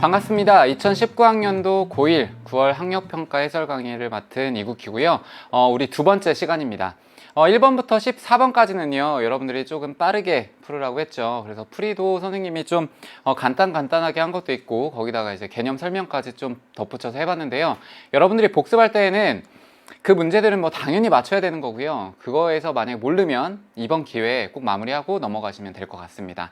반갑습니다. 2019학년도 고1 9월 학력평가 해설 강의를 맡은 이국희고요. 우리 두 번째 시간입니다. 1번부터 14번까지는요, 여러분들이 조금 빠르게 풀으라고 했죠. 그래서 풀이도 선생님이 좀 간단하게 한 것도 있고, 거기다가 이제 개념 설명까지 좀 덧붙여서 해봤는데요. 여러분들이 복습할 때에는 그 문제들은 뭐 당연히 맞춰야 되는 거고요. 그거에서 만약에 모르면 이번 기회에 꼭 마무리하고 넘어가시면 될 것 같습니다.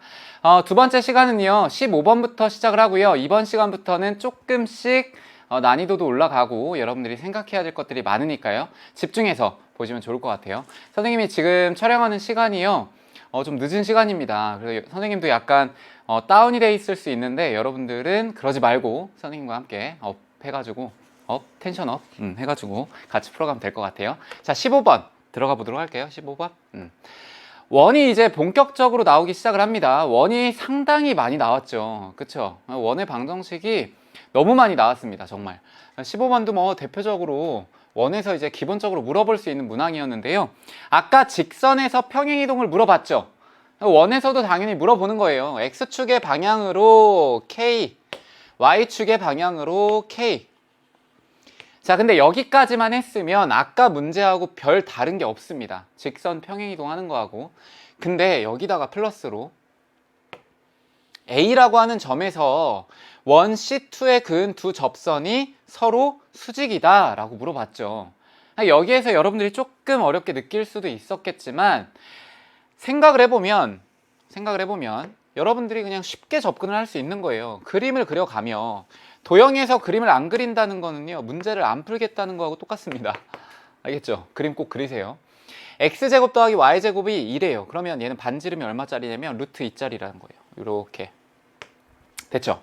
두 번째 시간은요, 15번부터 시작을 하고요. 이번 시간부터는 조금씩 난이도도 올라가고 여러분들이 생각해야 될 것들이 많으니까요. 집중해서 보시면 좋을 것 같아요. 선생님이 지금 촬영하는 시간이요, 좀 늦은 시간입니다. 그래서 선생님도 약간 다운이 돼 있을 수 있는데, 여러분들은 그러지 말고 선생님과 함께 업 해가지고 텐션 업 해가지고 같이 풀어가면 될 것 같아요. 자, 15번 들어가 보도록 할게요. 15번. 원이 이제 본격적으로 나오기 시작을 합니다. 원이 상당히 많이 나왔죠. 그쵸? 원의 방정식이 너무 많이 나왔습니다. 정말. 15번도 뭐 대표적으로 원에서 이제 기본적으로 물어볼 수 있는 문항이었는데요. 아까 직선에서 평행이동을 물어봤죠. 원에서도 당연히 물어보는 거예요. X축의 방향으로 K, Y축의 방향으로 K. 자, 근데 여기까지만 했으면 아까 문제하고 별 다른 게 없습니다. 직선 평행이동 하는 거하고. 근데 여기다가 플러스로 A라고 하는 점에서 원 C2에 그은 두 접선이 서로 수직이다 라고 물어봤죠. 여기에서 여러분들이 조금 어렵게 느낄 수도 있었겠지만, 생각을 해보면 여러분들이 그냥 쉽게 접근을 할 수 있는 거예요. 그림을 그려가며, 도형에서 그림을 안 그린다는 거는요, 문제를 안 풀겠다는 거하고 똑같습니다. 알겠죠? 그림 꼭 그리세요. x제곱 더하기 y제곱이 2래요. 그러면 얘는 반지름이 얼마짜리냐면 루트 2짜리라는 거예요. 이렇게 됐죠?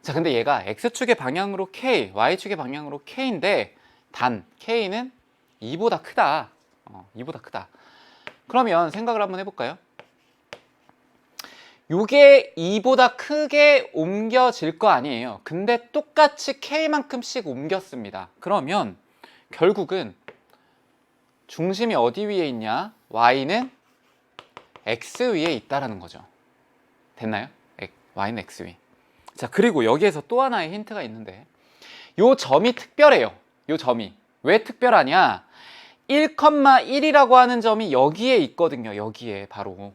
자, 근데 얘가 x축의 방향으로 k, y축의 방향으로 k인데, 단 k는 2보다 크다. 2보다 크다. 그러면 생각을 한번 해볼까요? 요게 2보다 크게 옮겨질 거 아니에요. 근데 똑같이 K만큼씩 옮겼습니다. 그러면 결국은 중심이 어디 위에 있냐? Y는 X 위에 있다라는 거죠. 됐나요? Y는 X 위. 자, 그리고 여기에서 또 하나의 힌트가 있는데, 요 점이 특별해요. 요 점이. 왜 특별하냐? 1,1이라고 하는 점이 여기에 있거든요. 여기에 바로.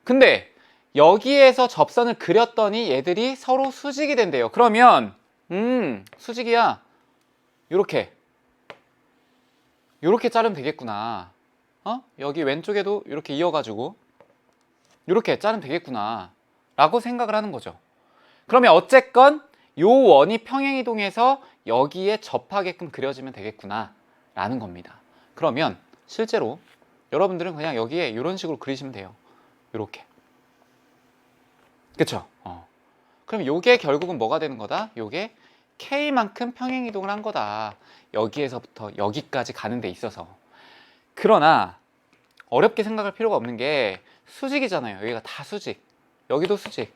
근데 여기에서 접선을 그렸더니 얘들이 서로 수직이 된대요. 그러면 수직이야. 요렇게 자르면 되겠구나. 여기 왼쪽에도 이렇게 이어가지고 요렇게 자르면 되겠구나 라고 생각을 하는 거죠. 그러면 어쨌건 요 원이 평행이동해서 여기에 접하게끔 그려지면 되겠구나 라는 겁니다. 그러면 실제로 여러분들은 그냥 여기에 이런 식으로 그리시면 돼요. 이렇게. 그쵸? 그럼 요게 결국은 뭐가 되는 거다? 요게 K만큼 평행이동을 한 거다. 여기에서부터 여기까지 가는 데 있어서. 그러나 어렵게 생각할 필요가 없는 게 수직이잖아요. 여기가 다 수직. 여기도 수직.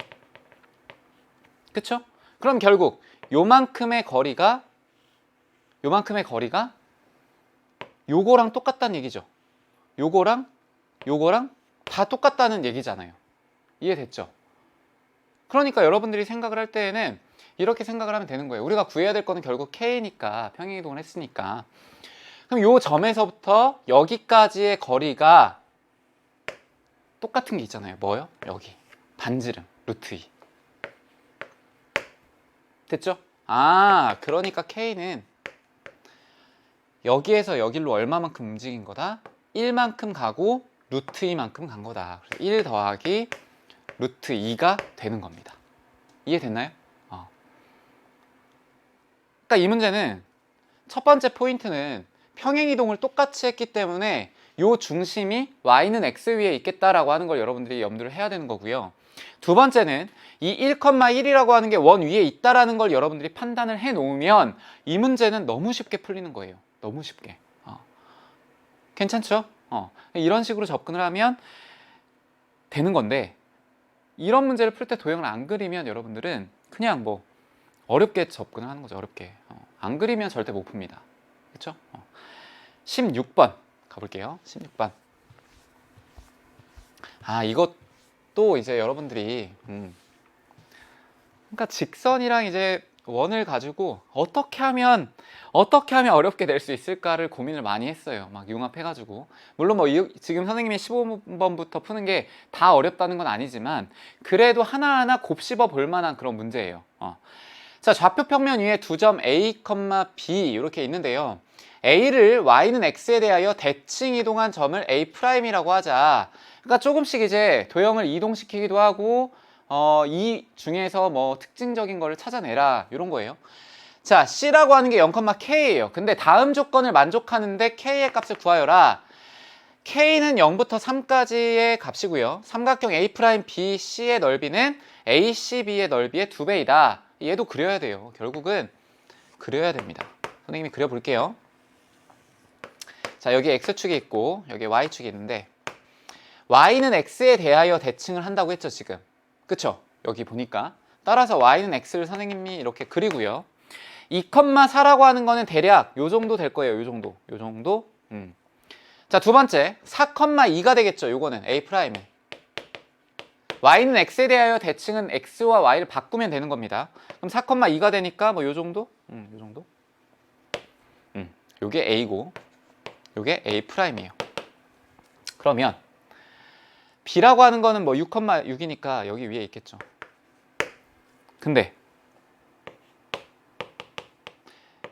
그쵸? 그럼 결국 요만큼의 거리가 요거랑 똑같다는 얘기죠. 요거랑 다 똑같다는 얘기잖아요. 이해됐죠? 그러니까 여러분들이 생각을 할 때에는 이렇게 생각을 하면 되는 거예요. 우리가 구해야 될 거는 결국 K니까, 평행이동을 했으니까. 그럼 요 점에서부터 여기까지의 거리가 똑같은 게 있잖아요. 뭐요? 여기 반지름 루트 2. 됐죠? 그러니까 K는 여기에서 여기로 얼마만큼 움직인 거다? 1만큼 가고 루트 2만큼 간 거다. 그래서 1 더하기 루트 2가 되는 겁니다. 이해됐나요? 그러니까 이 문제는 첫 번째 포인트는 평행이동을 똑같이 했기 때문에 요 중심이 Y는 X 위에 있겠다라고 하는 걸 여러분들이 염두를 해야 되는 거고요. 두 번째는 이 1,1이라고 하는 게 원 위에 있다라는 걸 여러분들이 판단을 해 놓으면 이 문제는 너무 쉽게 풀리는 거예요. 너무 쉽게. 괜찮죠? 이런 식으로 접근을 하면 되는 건데, 이런 문제를 풀 때 도형을 안 그리면 여러분들은 그냥 뭐 어렵게 접근을 하는 거죠. 어렵게. 안 그리면 절대 못 풉니다. 그렇죠? 16번 가볼게요. 16번. 이것도 이제 여러분들이 그러니까 직선이랑 이제 원을 가지고 어떻게 하면 어렵게 낼 수 있을까를 고민을 많이 했어요. 막 융합해가지고. 물론 뭐 지금 선생님이 15번부터 푸는 게 다 어렵다는 건 아니지만 그래도 하나하나 곱씹어 볼 만한 그런 문제예요. 자, 좌표 평면 위에 두 점 A, B 이렇게 있는데요. A를 Y는 X에 대하여 대칭 이동한 점을 A'이라고 하자. 그러니까 조금씩 이제 도형을 이동시키기도 하고 이 중에서 뭐 특징적인 거를 찾아내라 이런 거예요. 자, C라고 하는 게 0,K예요. 근데 다음 조건을 만족하는데 K의 값을 구하여라. K는 0부터 3까지의 값이고요. 삼각형 A'BC의 넓이는 ACB의 넓이의 2배이다. 얘도 그려야 돼요. 결국은 그려야 됩니다. 선생님이 그려볼게요. 자, 여기 X축이 있고 여기 Y축이 있는데 Y는 X에 대하여 대칭을 한다고 했죠, 지금. 그쵸? 여기 보니까. 따라서 Y는 X를 선생님이 이렇게 그리고요. 2,4라고 하는 거는 대략 요 정도 될 거예요. 요 정도. 요 정도. 자, 두 번째. 4,2가 되겠죠. 요거는 A'. Y는 X에 대하여 대칭은 X와 Y를 바꾸면 되는 겁니다. 그럼 4,2가 되니까 뭐 요 정도? 요 정도? 요게 A고 요게 A'이에요. 그러면 B라고 하는 거는 뭐 6,6이니까 여기 위에 있겠죠. 근데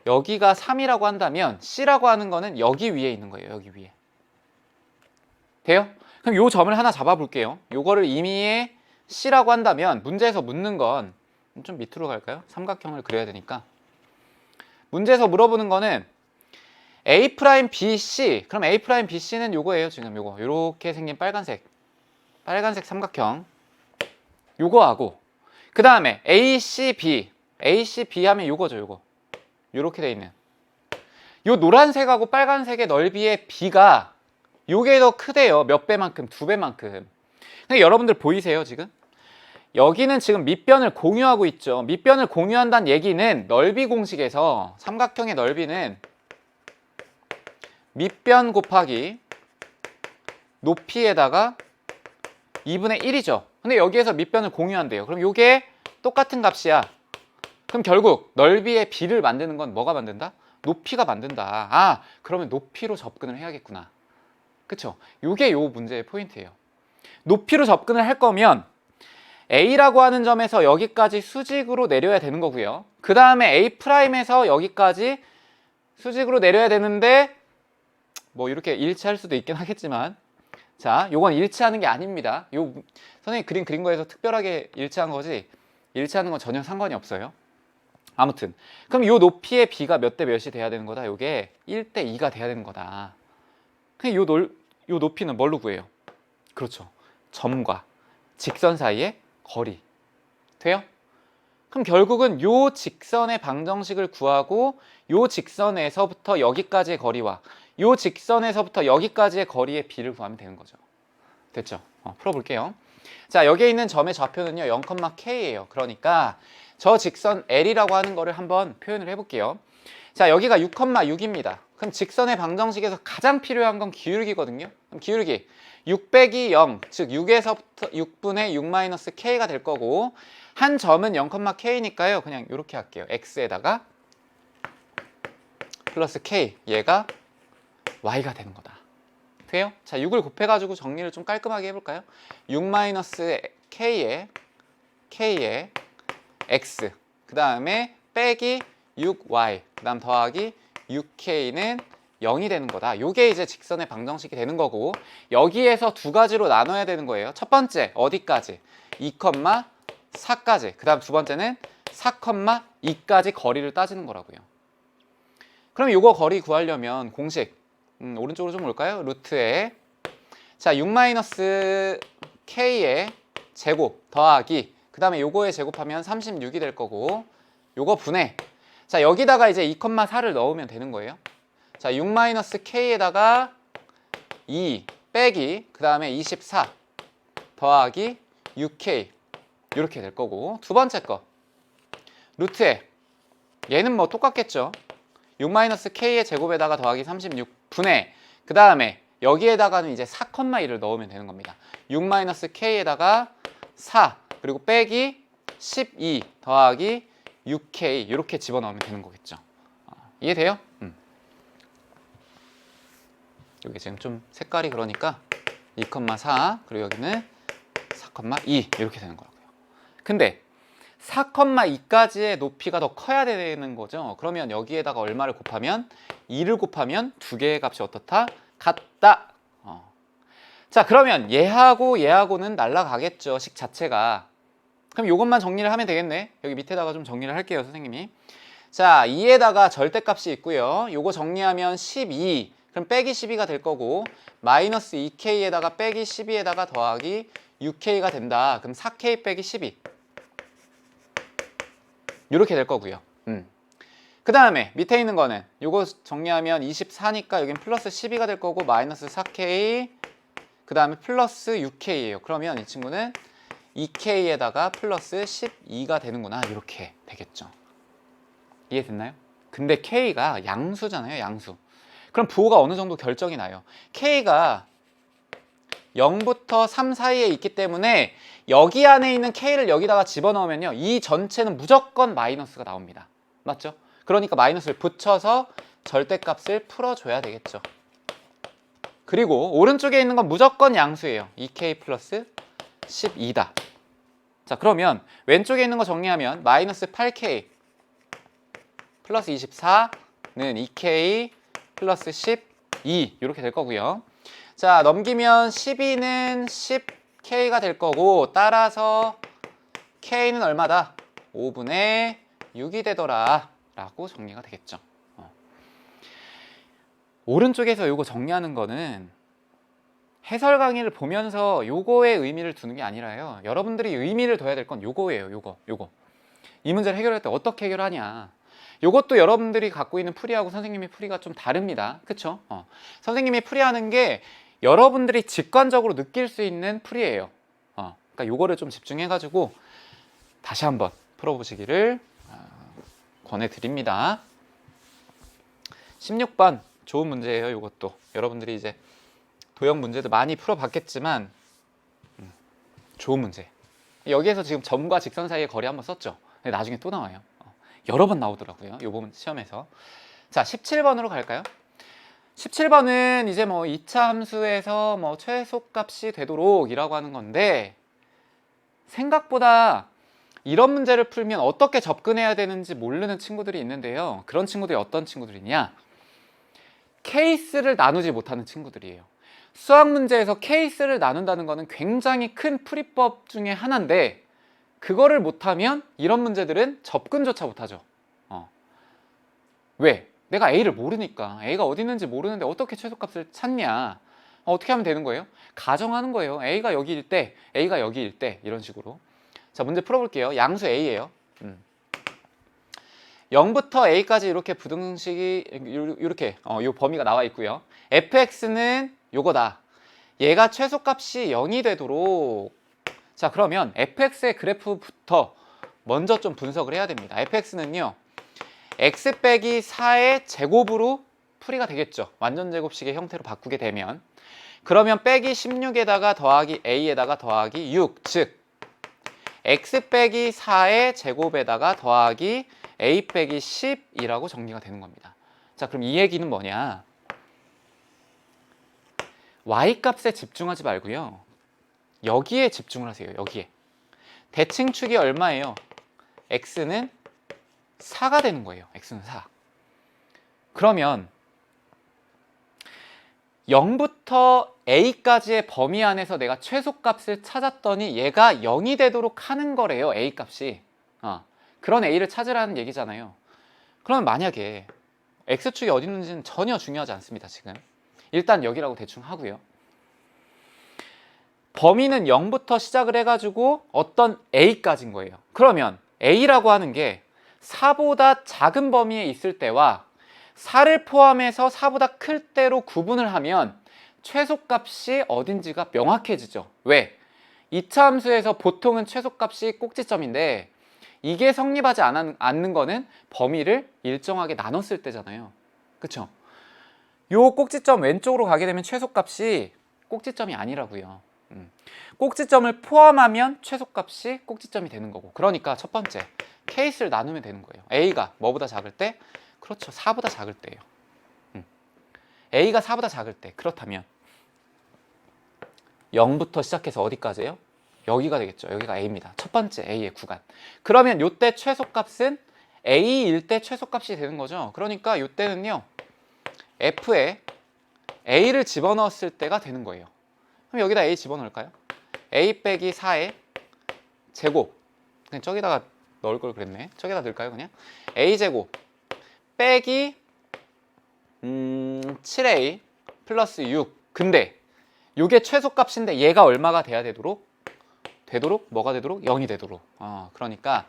여기가 3이라고 한다면 C라고 하는 거는 여기 위에 있는 거예요. 여기 위에. 돼요? 그럼 요 점을 하나 잡아볼게요. 요거를 임의의 C라고 한다면 문제에서 묻는 건 좀 밑으로 갈까요? 삼각형을 그려야 되니까. 문제에서 물어보는 거는 A'BC. 그럼 A'BC는 요거예요. 지금 요거. 요렇게 생긴 빨간색 삼각형. 요거하고 그 다음에 ACB 하면 요거죠. 요거. 요렇게 돼 있는 요 노란색하고 빨간색의 넓이의 B가 요게 더 크대요. 몇 배만큼? 2배만큼. 근데 여러분들 보이세요 지금? 여기는 지금 밑변을 공유하고 있죠. 밑변을 공유한다는 얘기는 넓이 공식에서 삼각형의 넓이는 밑변 곱하기 높이에다가 2분의 1이죠. 근데 여기에서 밑변을 공유한대요. 그럼 요게 똑같은 값이야. 그럼 결국 넓이의 B를 만드는 건 뭐가 만든다? 높이가 만든다. 아, 그러면 높이로 접근을 해야겠구나. 그쵸? 요게 요 문제의 포인트예요. 높이로 접근을 할 거면 A라고 하는 점에서 여기까지 수직으로 내려야 되는 거고요. 그 다음에 A'에서 여기까지 수직으로 내려야 되는데 뭐 이렇게 일치할 수도 있긴 하겠지만 자, 요건 일치하는 게 아닙니다. 요 선생님 그린 거에서 특별하게 일치한 거지 일치하는 건 전혀 상관이 없어요. 아무튼 그럼 요 높이의 B가 몇 대 몇이 돼야 되는 거다? 요게 1대 2가 돼야 되는 거다. 그냥 요 높이는 뭘로 구해요? 그렇죠. 점과 직선 사이의 거리. 돼요? 그럼 결국은 요 직선의 방정식을 구하고 요 직선에서부터 여기까지의 거리와 요 직선에서부터 여기까지의 거리의 B를 구하면 되는 거죠. 됐죠? 풀어볼게요. 자, 여기에 있는 점의 좌표는요 0,K예요. 그러니까 저 직선 L이라고 하는 거를 한번 표현을 해볼게요. 자, 여기가 6,6입니다. 그럼 직선의 방정식에서 가장 필요한 건 기울기거든요. 그럼 기울기 6 빼기 0, 즉 6에서부터 6분의 6 K가 될 거고 한 점은 0,K니까요. 그냥 이렇게 할게요. X에다가 플러스 K, 얘가 Y가 되는 거다. 돼요? 자, 6을 곱해가지고 정리를 좀 깔끔하게 해볼까요? 6 K에 X, 그 다음에 빼기 6Y, 그 다음 더하기 6K는 0이 되는 거다. 요게 이제 직선의 방정식이 되는 거고 여기에서 두 가지로 나눠야 되는 거예요. 첫 번째 어디까지? 2,4까지. 그 다음 두 번째는 4,2까지 거리를 따지는 거라고요. 그럼 요거 거리 구하려면 공식 오른쪽으로 좀 올까요? 루트에 자 6 K의 제곱 더하기 그 다음에 요거에 제곱하면 36이 될 거고 요거 분해 자 여기다가 이제 2,4를 넣으면 되는 거예요. 자 6 K에다가 2 빼기 그 다음에 24 더하기 6K 이렇게 될 거고 두 번째 거 루트에 얘는 뭐 똑같겠죠. 6 K의 제곱에다가 더하기 36 분의 그 다음에 여기에다가는 이제 4,1을 넣으면 되는 겁니다. 6 K에다가 4 그리고 빼기 12 더하기 6k 이렇게 집어넣으면 되는 거겠죠. 이해돼요? 여기 지금 좀 색깔이 그러니까 2,4 그리고 여기는 4,2 이렇게 되는 거라고요. 근데 4,2까지의 높이가 더 커야 되는 거죠. 그러면 여기에다가 얼마를 곱하면 2를 곱하면 두 개의 값이 어떻다? 같다. 자, 그러면 얘하고는 날라가겠죠. 식 자체가. 그럼 이것만 정리를 하면 되겠네. 여기 밑에다가 좀 정리를 할게요, 선생님이. 자, 2에다가 절대값이 있고요. 요거 정리하면 12. 그럼 빼기 12가 될 거고 마이너스 2k에다가 빼기 12에다가 더하기 6k가 된다. 그럼 4k 빼기 12 이렇게 될 거고요. 그 다음에 밑에 있는 거는 요거 정리하면 24니까 여긴 플러스 12가 될 거고 마이너스 4k 그 다음에 플러스 6k예요. 그러면 이 친구는 2k에다가 플러스 12가 되는구나. 이렇게 되겠죠. 이해됐나요? 근데 k가 양수잖아요. 양수. 그럼 부호가 어느 정도 결정이 나요. k가 0부터 3 사이에 있기 때문에 여기 안에 있는 k를 여기다가 집어넣으면요. 이 전체는 무조건 마이너스가 나옵니다. 맞죠? 그러니까 마이너스를 붙여서 절대값을 풀어줘야 되겠죠. 그리고 오른쪽에 있는 건 무조건 양수예요. 2k 플러스 12다. 자, 그러면 왼쪽에 있는 거 정리하면 마이너스 8k 플러스 24는 2k 플러스 12 이렇게 될 거고요. 자, 넘기면 12는 10k가 될 거고 따라서 k는 얼마다? 5분의 6이 되더라 라고 정리가 되겠죠. 오른쪽에서 요거 정리하는 거는 해설 강의를 보면서 요거에 의미를 두는 게 아니라요. 여러분들이 의미를 둬야 될 건 요거예요. 요거. 이 문제를 해결할 때 어떻게 해결하냐. 요것도 여러분들이 갖고 있는 풀이하고 선생님의 풀이가 좀 다릅니다. 그쵸? 선생님이 풀이하는 게 여러분들이 직관적으로 느낄 수 있는 풀이에요. 그러니까 요거를 좀 집중해가지고 다시 한번 풀어보시기를 권해드립니다. 16번 좋은 문제예요. 요것도 여러분들이 이제 도형 문제도 많이 풀어봤겠지만 좋은 문제. 여기에서 지금 점과 직선 사이의 거리 한번 썼죠. 근데 나중에 또 나와요. 여러 번 나오더라고요. 요 부분 시험에서. 자, 17번으로 갈까요? 17번은 이제 뭐 2차 함수에서 뭐 최소값이 되도록 이라고 하는 건데 생각보다 이런 문제를 풀면 어떻게 접근해야 되는지 모르는 친구들이 있는데요. 그런 친구들이 어떤 친구들이냐? 케이스를 나누지 못하는 친구들이에요. 수학 문제에서 케이스를 나눈다는 것은 굉장히 큰 풀이법 중에 하나인데 그거를 못하면 이런 문제들은 접근조차 못하죠. 왜? 내가 A를 모르니까. A가 어디 있는지 모르는데 어떻게 최소값을 찾냐. 어떻게 하면 되는 거예요? 가정하는 거예요. A가 여기일 때, A가 여기일 때 이런 식으로. 자, 문제 풀어볼게요. 양수 A예요. 0부터 A까지 이렇게 부등식이 이렇게 요 범위가 나와 있고요. fx는 요거다. 얘가 최소값이 0이 되도록 자, 그러면 fx의 그래프부터 먼저 좀 분석을 해야 됩니다. fx는요. x 빼기 4의 제곱으로 풀이가 되겠죠. 완전제곱식의 형태로 바꾸게 되면 그러면 빼기 16에다가 더하기 a에다가 더하기 6 즉 x 빼기 4의 제곱에다가 더하기 a 빼기 10이라고 정리가 되는 겁니다. 자, 그럼 이 얘기는 뭐냐? y값에 집중하지 말고요. 여기에 집중을 하세요. 여기에. 대칭축이 얼마예요? x는 4가 되는 거예요. x는 4. 그러면 0부터 a까지의 범위 안에서 내가 최소값을 찾았더니 얘가 0이 되도록 하는 거래요. a값이. 그런 a를 찾으라는 얘기잖아요. 그러면 만약에 x축이 어디 있는지는 전혀 중요하지 않습니다. 지금. 일단 여기라고 대충 하고요. 범위는 0부터 시작을 해가지고 어떤 a까지인 거예요. 그러면 a라고 하는 게 4보다 작은 범위에 있을 때와 4를 포함해서 4보다 클 때로 구분을 하면 최소값이 어딘지가 명확해지죠. 왜? 2차 함수에서 보통은 최소값이 꼭지점인데 이게 성립하지 않는 거는 범위를 일정하게 나눴을 때잖아요. 그쵸? 요 꼭지점 왼쪽으로 가게 되면 최소값이 꼭지점이 아니라고요. 꼭지점을 포함하면 최소값이 꼭지점이 되는 거고, 그러니까 첫 번째 케이스를 나누면 되는 거예요. A가 뭐보다 작을 때? 그렇죠, 4보다 작을 때예요. A가 4보다 작을 때, 그렇다면 0부터 시작해서 어디까지예요? 여기가 되겠죠. 여기가 A입니다. 첫 번째 A의 구간. 그러면 이때 최소값은 A일 때 최소값이 되는 거죠. 그러니까 이때는요, F에 A를 집어넣었을 때가 되는 거예요. 그럼 여기다 A 집어넣을까요? A 빼기 4의 제곱. 그냥 저기다가 넣을 걸 그랬네. 저기다 넣을까요, 그냥? A 제곱 빼기 7A 플러스 6. 근데 이게 최소값인데 얘가 얼마가 돼야 되도록? 뭐가 되도록? 0이 되도록. 그러니까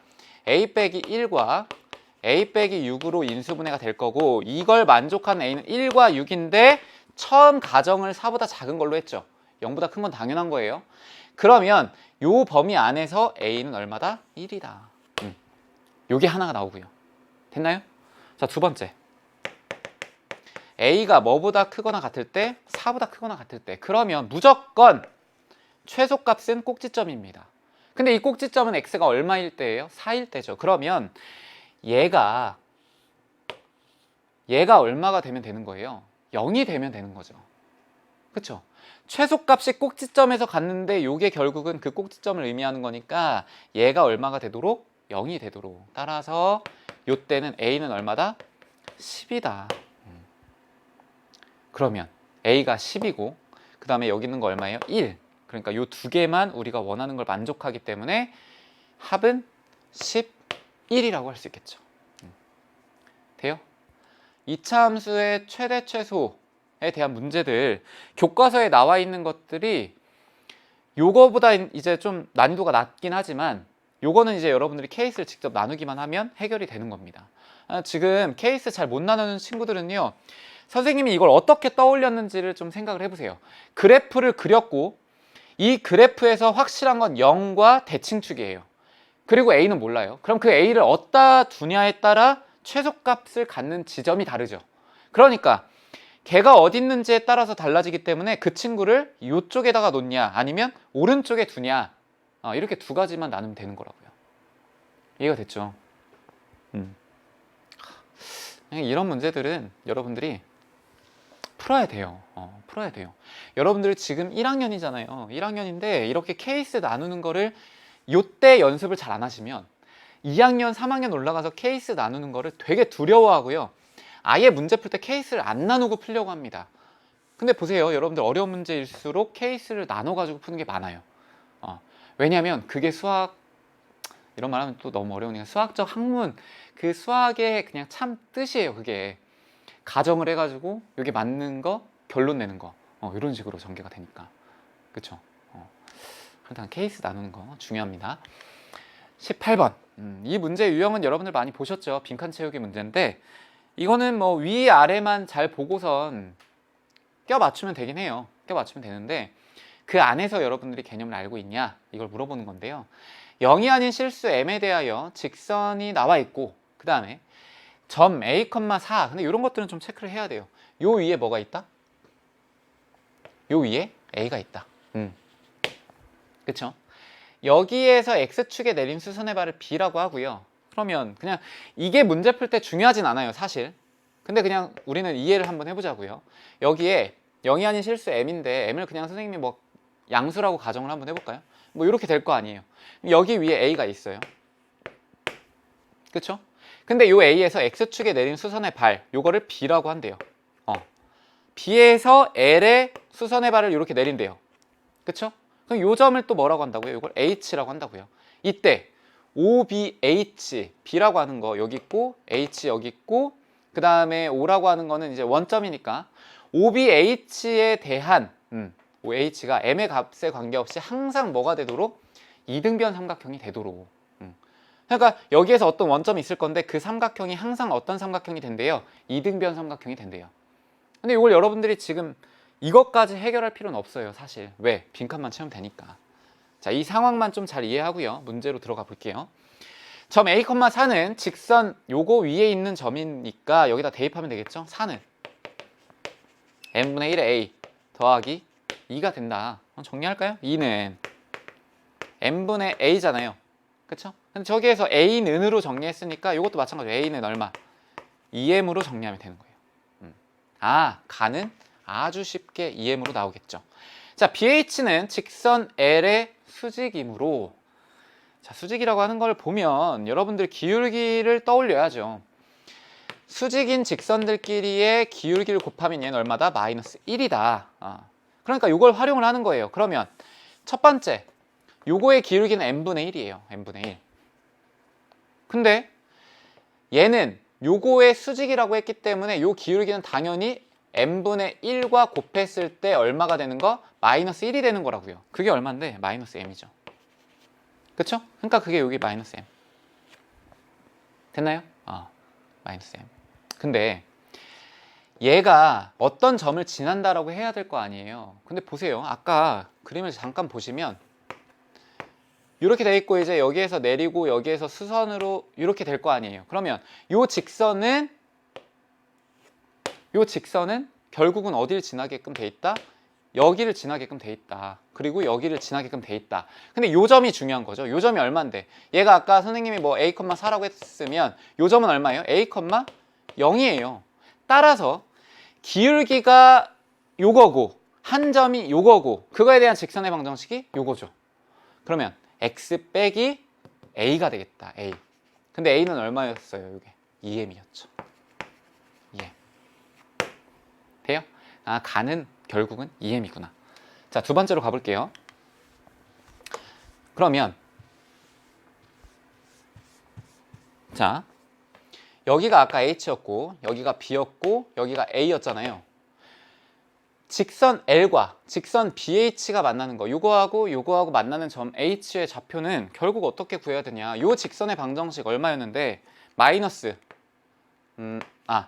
A 빼기 1과 A 빼기 6으로 인수분해가 될 거고, 이걸 만족하는 A는 1과 6인데 처음 가정을 4보다 작은 걸로 했죠. 0보다 큰 건 당연한 거예요. 그러면 요 범위 안에서 A는 얼마다? 1이다. 요게 하나가 나오고요. 됐나요? 자, 두 번째. A가 뭐보다 크거나 같을 때? 4보다 크거나 같을 때. 그러면 무조건 최소값은 꼭지점입니다. 근데 이 꼭지점은 x가 얼마일 때예요? 4일 때죠. 그러면 얘가 얼마가 되면 되는 거예요? 0이 되면 되는 거죠. 그렇죠? 최소값이 꼭지점에서 갔는데 이게 결국은 그 꼭지점을 의미하는 거니까 얘가 얼마가 되도록? 0이 되도록. 따라서 이때는 A는 얼마다? 10이다. 그러면 A가 10이고 그 다음에 여기 있는 거 얼마예요? 1. 그러니까 이 두 개만 우리가 원하는 걸 만족하기 때문에 합은 11이라고 할 수 있겠죠. 돼요? 2차 함수의 최대 최소에 대한 문제들, 교과서에 나와 있는 것들이 요거보다 이제 좀 난이도가 낮긴 하지만 요거는 이제 여러분들이 케이스를 직접 나누기만 하면 해결이 되는 겁니다. 지금 케이스 잘 못 나누는 친구들은요, 선생님이 이걸 어떻게 떠올렸는지를 좀 생각을 해보세요. 그래프를 그렸고 이 그래프에서 확실한 건 0과 대칭축이에요. 그리고 A는 몰라요. 그럼 그 A를 어디다 두냐에 따라 최소값을 갖는 지점이 다르죠. 그러니까 걔가 어디 있는지에 따라서 달라지기 때문에 그 친구를 이쪽에다가 놓냐 아니면 오른쪽에 두냐, 이렇게 두 가지만 나누면 되는 거라고요. 이해가 됐죠? 이런 문제들은 여러분들이 풀어야 돼요. 풀어야 돼요. 여러분들 지금 1학년이잖아요. 1학년인데 이렇게 케이스 나누는 거를 요때 연습을 잘 안 하시면 2학년, 3학년 올라가서 케이스 나누는 거를 되게 두려워하고요. 아예 문제 풀 때 케이스를 안 나누고 풀려고 합니다. 근데 보세요. 여러분들 어려운 문제일수록 케이스를 나눠가지고 푸는 게 많아요. 왜냐하면 그게 수학, 이런 말 하면 또 너무 어려우니까 수학적 학문, 그 수학의 그냥 참 뜻이에요. 그게 가정을 해가지고 여기 맞는 거 결론 내는 거, 이런 식으로 전개가 되니까. 그쵸? 일단 케이스 나누는 거 중요합니다. 18번. 이 문제 유형은 여러분들 많이 보셨죠? 빈칸 채우기 문제인데 이거는 뭐 위아래만 잘 보고선 껴 맞추면 되긴 해요. 껴 맞추면 되는데 그 안에서 여러분들이 개념을 알고 있냐, 이걸 물어보는 건데요. 0이 아닌 실수 m에 대하여 직선이 나와 있고 그 다음에 점 a, 4. 근데 이런 것들은 좀 체크를 해야 돼요. 요 위에 뭐가 있다? 요 위에 a가 있다. 그쵸? 여기에서 x축에 내린 수선의 발을 b라고 하고요. 그러면 그냥 이게 문제 풀 때 중요하진 않아요, 사실. 근데 그냥 우리는 이해를 한번 해보자고요. 여기에 0이 아닌 실수 m인데 m을 그냥 선생님이 뭐 양수라고 가정을 한번 해볼까요? 뭐 이렇게 될 거 아니에요. 여기 위에 a가 있어요. 그쵸? 근데 요 a에서 x축에 내린 수선의 발, 요거를 b라고 한대요. b에서 l의 수선의 발을 이렇게 내린대요. 그쵸? 그럼 요 점을 또 뭐라고 한다고요? 이걸 h라고 한다고요. 이때 OBH, B라고 하는 거 여기 있고 H 여기 있고 그 다음에 O라고 하는 거는 이제 원점이니까 OBH에 대한 OH가 M의 값에 관계없이 항상 뭐가 되도록? 이등변 삼각형이 되도록. 그러니까 여기에서 어떤 원점이 있을 건데 그 삼각형이 항상 어떤 삼각형이 된대요? 이등변 삼각형이 된대요. 근데 이걸 여러분들이 지금 이것까지 해결할 필요는 없어요, 사실. 왜? 빈칸만 채우면 되니까. 자, 이 상황만 좀 잘 이해하고요. 문제로 들어가 볼게요. 점 a, 4는 직선 요거 위에 있는 점이니까 여기다 대입하면 되겠죠? 4는 n분의 1의 a 더하기 2가 된다. 정리할까요? 2는 n분의 a잖아요. 그쵸? 근데 저기에서 a는으로 정리했으니까 이것도 마찬가지로 a는 얼마? 2m으로 정리하면 되는 거예요. 가는 아주 쉽게 2m으로 나오겠죠. 자, BH는 직선 L의 수직이므로, 자, 수직이라고 하는 걸 보면 여러분들 기울기를 떠올려야죠. 수직인 직선들끼리의 기울기를 곱하면 얘는 얼마다? 마이너스 1이다. 그러니까 이걸 활용을 하는 거예요. 그러면 첫 번째, 요거의 기울기는 n분의 1이에요. n분의 1. 근데 얘는 요거의 수직이라고 했기 때문에 요 기울기는 당연히 n분의 1과 곱했을 때 얼마가 되는 거? 마이너스 1이 되는 거라고요. 그게 얼마인데? 마이너스 m이죠. 그쵸? 그러니까 그게 여기 마이너스 m. 됐나요? 마이너스 m. 근데 얘가 어떤 점을 지난다라고 해야 될 거 아니에요. 근데 보세요. 아까 그림을 잠깐 보시면 이렇게 돼 있고 이제 여기에서 내리고 여기에서 수선으로 이렇게 될 거 아니에요. 그러면 요 직선은 결국은 어디를 지나게끔 돼 있다? 여기를 지나게끔 돼 있다. 그리고 여기를 지나게끔 돼 있다. 근데 요 점이 중요한 거죠. 요 점이 얼마인데? 얘가 아까 선생님이 뭐 a,4라고 했으면 요 점은 얼마예요? a,0이에요. 따라서 기울기가 요거고 한 점이 요거고 그거에 대한 직선의 방정식이 요거죠. 그러면 x 빼기 a가 되겠다. a. 근데 a는 얼마였어요? 이게 2m이었죠. 2m. 돼요? 가는 결국은 2m이구나. 자, 두 번째로 가볼게요. 그러면 자, 여기가 아까 h였고 여기가 b였고 여기가 a였잖아요. 직선 L과 직선 BH가 만나는 거, 요거하고 만나는 점 H의 좌표는 결국 어떻게 구해야 되냐? 요 직선의 방정식 얼마였는데 마이너스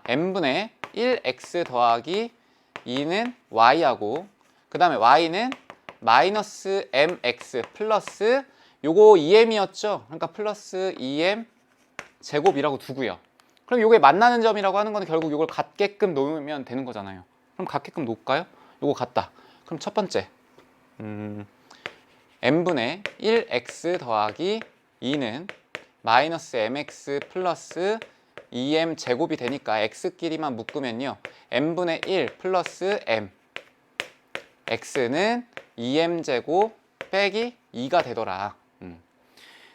n분의 1x 더하기 2는 y하고 그 다음에 y는 마이너스 mx 플러스 요거 2m이었죠? 그러니까 플러스 2m 제곱이라고 두고요. 그럼 요게 만나는 점이라고 하는 거는 결국 요걸 같게끔 놓으면 되는 거잖아요. 그럼 같게끔 놓을까요? 요거 같다. 그럼 첫 번째 n분의 1x 더하기 2는 마이너스 mx 플러스 2m 제곱이 되니까 x끼리만 묶으면요 n분의 1 플러스 m x는 2m 제곱 빼기 2가 되더라.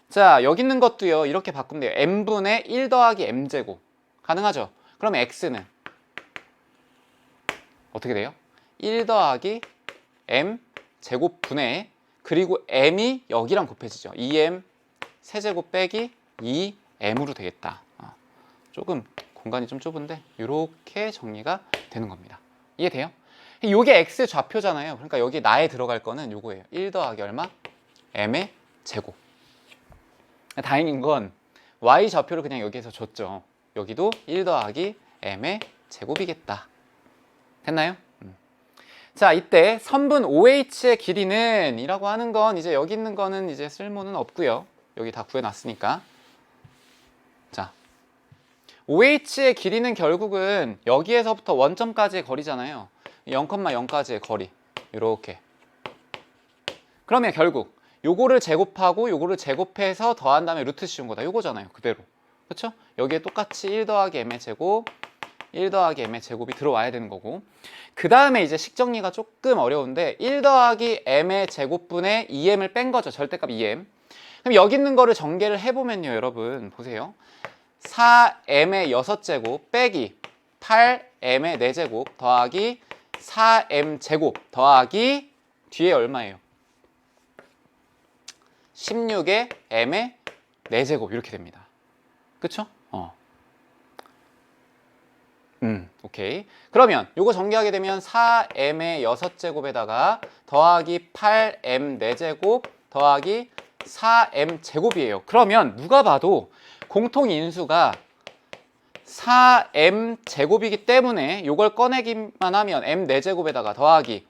자, 여기 있는 것도요 이렇게 바꾸면 돼요. n분의 1 더하기 m 제곱 가능하죠? 그러면 x는 어떻게 돼요? 1 더하기 m 제곱분의 그리고 m이 여기랑 곱해지죠. 2m 세제곱 빼기 2m으로 되겠다. 조금 공간이 좀 좁은데 이렇게 정리가 되는 겁니다. 이해돼요? 이게 x 좌표잖아요. 그러니까 여기 나에 들어갈 거는 요거예요. 1 더하기 얼마? m의 제곱. 다행인 건 y 좌표를 그냥 여기에서 줬죠. 여기도 1 더하기 m의 제곱이겠다. 됐나요? 자, 이때 선분 OH의 길이는 이라고 하는 건 이제 여기 있는 거는 이제 쓸모는 없고요. 여기 다 구해놨으니까. 자, OH의 길이는 결국은 여기에서부터 원점까지의 거리잖아요. 0,0까지의 거리. 이렇게. 그러면 결국 요거를 제곱하고 요거를 제곱해서 더한 다음에 루트 씌운 거다. 요거잖아요. 그대로. 그렇죠? 여기에 똑같이 1 더하기 m의 제곱 1 더하기 m의 제곱이 들어와야 되는 거고 그 다음에 이제 식정리가 조금 어려운데 1 더하기 m의 제곱분의 2m을 뺀 거죠. 절대값 2m. 그럼 여기 있는 거를 전개를 해보면요. 여러분 보세요. 4m의 6제곱 빼기 8m의 4제곱 더하기 4m 제곱 더하기 뒤에 얼마예요? 16의 m의 4제곱 이렇게 됩니다. 그쵸? 오케이. 그러면 요거 전개하게 되면 4m의 6제곱에다가 더하기 8m 4제곱 더하기 4m 제곱이에요. 그러면 누가 봐도 공통인수가 4m 제곱이기 때문에 요걸 꺼내기만 하면 m 4제곱에다가 더하기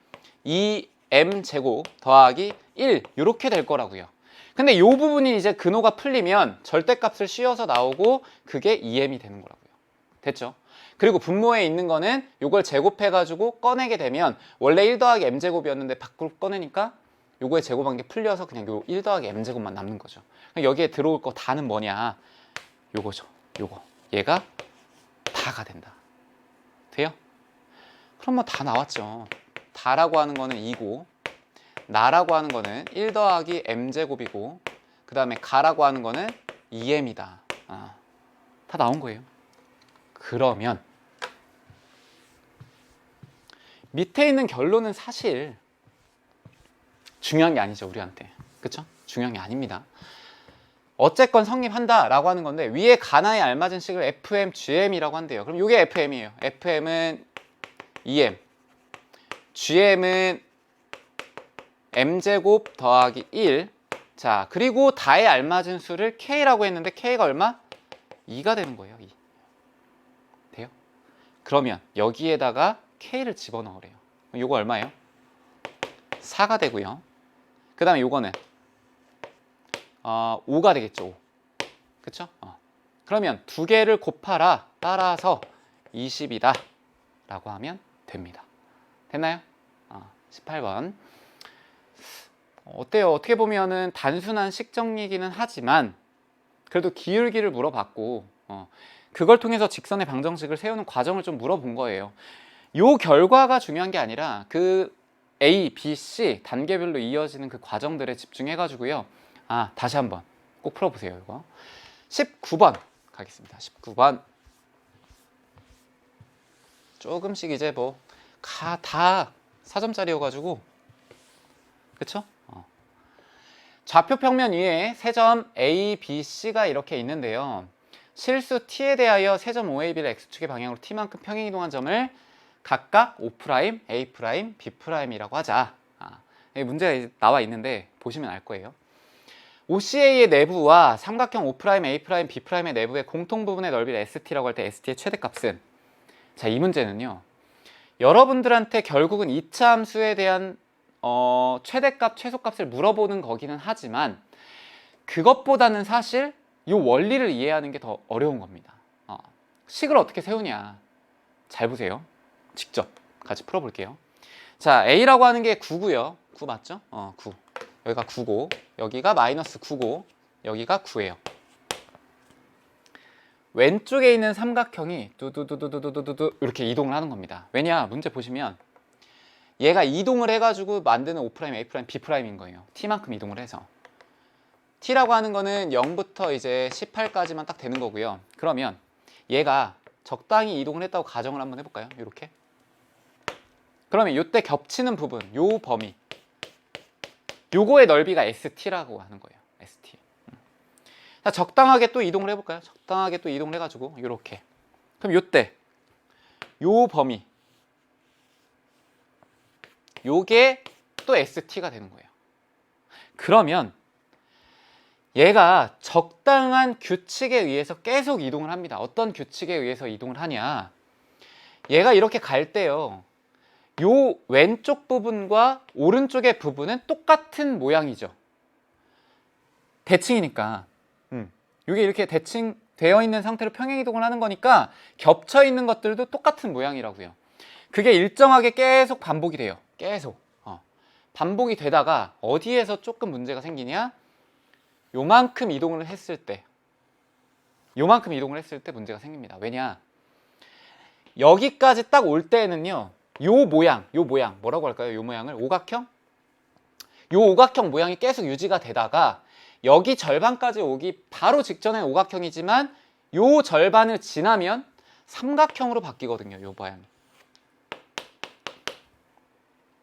2m 제곱 더하기 1 이렇게 될 거라고요. 근데 요 부분이 이제 근호가 풀리면 절대값을 씌워서 나오고 그게 2m이 되는 거라고요. 됐죠? 그리고 분모에 있는 거는 요걸 제곱해가지고 꺼내게 되면 원래 1 더하기 m제곱이었는데 밖으로 꺼내니까 요거의 제곱한 게 풀려서 그냥 요 1 더하기 m제곱만 남는 거죠. 여기에 들어올 거 다는 뭐냐? 요거죠. 요거. 얘가 다가 된다. 돼요? 그럼 뭐 다 나왔죠. 다라고 하는 거는 2고 나라고 하는 거는 1 더하기 m제곱이고 그 다음에 가라고 하는 거는 2m이다. 다 나온 거예요. 그러면 밑에 있는 결론은 사실 중요한 게 아니죠, 우리한테. 그쵸? 중요한 게 아닙니다. 어쨌건 성립한다라고 하는 건데 위에 가나에 알맞은 식을 FM, GM이라고 한대요. 그럼 이게 FM이에요. FM은 2M, GM은 m제곱 더하기 1. 자, 그리고 다에 알맞은 수를 K라고 했는데 K가 얼마? 2가 되는 거예요. 2. 돼요? 그러면 여기에다가 K를 집어넣으래요. 이거 얼마예요? 4가 되고요. 그 다음에 요거는 5가 되겠죠. 5. 그쵸? 그러면 두 개를 곱하라. 따라서 20이다 라고 하면 됩니다. 됐나요? 18번. 어때요? 어떻게 보면은 단순한 식정리기는 하지만 그래도 기울기를 물어봤고 그걸 통해서 직선의 방정식을 세우는 과정을 좀 물어본 거예요. 요 결과가 중요한 게 아니라 그 A, B, C 단계별로 이어지는 그 과정들에 집중해 가지고요. 다시 한번 꼭 풀어보세요. 이거 19번 가겠습니다. 19번 조금씩 이제 뭐 다 4점짜리여가지고 그쵸? 좌표 평면 위에 세 점 A, B, C가 이렇게 있는데요. 실수 T에 대하여 세 점 OAB를 X축의 방향으로 T만큼 평행이동한 점을 각각 O', A', B'이라고 하자. 문제가 나와 있는데 보시면 알 거예요. OCA의 내부와 삼각형 O', A', B'의 내부의 공통 부분의 넓이를 ST라고 할 때 ST의 최대값은 자, 이 문제는요. 여러분들한테 결국은 이차 함수에 대한 최대값, 최소값을 물어보는 거기는 하지만 그것보다는 사실 이 원리를 이해하는 게 더 어려운 겁니다. 식을 어떻게 세우냐. 잘 보세요. 직접 같이 풀어볼게요. 자, A라고 하는 게 9고요. 9 맞죠? 9. 여기가 9고 여기가 마이너스 9고 여기가 9예요. 왼쪽에 있는 삼각형이 뚜두두두두두두 이렇게 이동을 하는 겁니다. 왜냐? 문제 보시면 얘가 이동을 해가지고 만드는 O', A', B'인 거예요. T만큼 이동을 해서. T라고 하는 거는 0부터 이제 18까지만 딱 되는 거고요. 그러면 얘가 적당히 이동을 했다고 가정을 한번 해볼까요? 이렇게. 그러면 이때 겹치는 부분, 요 범위. 요거의 넓이가 ST라고 하는 거예요. ST. 자, 적당하게 또 이동을 해볼까요? 적당하게 또 이동을 해가지고 이렇게. 그럼 요때 요 범위. 요게 또 ST가 되는 거예요. 그러면 얘가 적당한 규칙에 의해서 계속 이동을 합니다. 어떤 규칙에 의해서 이동을 하냐. 얘가 이렇게 갈 때요. 요 왼쪽 부분과 오른쪽의 부분은 똑같은 모양이죠. 대칭이니까. 이게 이렇게 대칭되어 있는 상태로 평행 이동을 하는 거니까 겹쳐 있는 것들도 똑같은 모양이라고요. 그게 일정하게 계속 반복이 돼요. 계속. 반복이 되다가 어디에서 조금 문제가 생기냐? 요만큼 이동을 했을 때 문제가 생깁니다. 왜냐? 여기까지 딱 올 때에는요. 요 모양 뭐라고 할까요? 요 모양을 오각형? 요 오각형 모양이 계속 유지가 되다가 여기 절반까지 오기 바로 직전에 오각형이지만 요 절반을 지나면 삼각형으로 바뀌거든요. 요 모양이.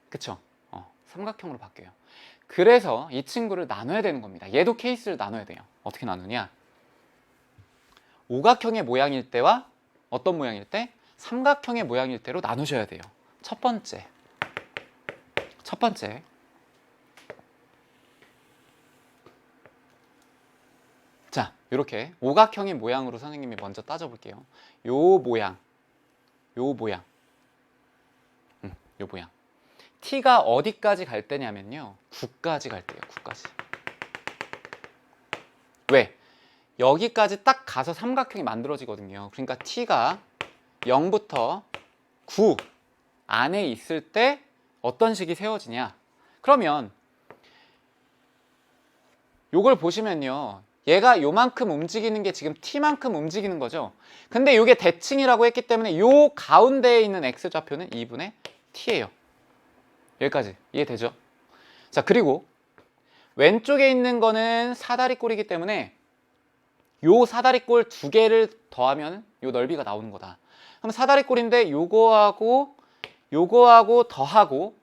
그쵸? 삼각형으로 바뀌어요. 그래서 이 친구를 나눠야 되는 겁니다. 얘도 케이스를 나눠야 돼요. 어떻게 나누냐? 오각형의 모양일 때와 어떤 모양일 때? 삼각형의 모양일 때로 나누셔야 돼요. 첫 번째. 자, 이렇게 오각형의 모양으로 선생님이 먼저 따져볼게요. 요 모양. t가 어디까지 갈 때냐면요. 9까지 갈 때예요. 9까지. 왜? 여기까지 딱 가서 삼각형이 만들어지거든요. 그러니까 t가 0부터 9 안에 있을 때 어떤 식이 세워지냐. 그러면 요걸 보시면요, 얘가 요만큼 움직이는 게 지금 t만큼 움직이는 거죠. 근데 요게 대칭이라고 했기 때문에 요 가운데에 있는 x좌표는 2분의 t예요. 여기까지 이해되죠? 자, 그리고 왼쪽에 있는 거는 사다리꼴이기 때문에 요 사다리꼴 두 개를 더하면 요 넓이가 나오는 거다. 그럼 사다리꼴인데 요거하고 더하고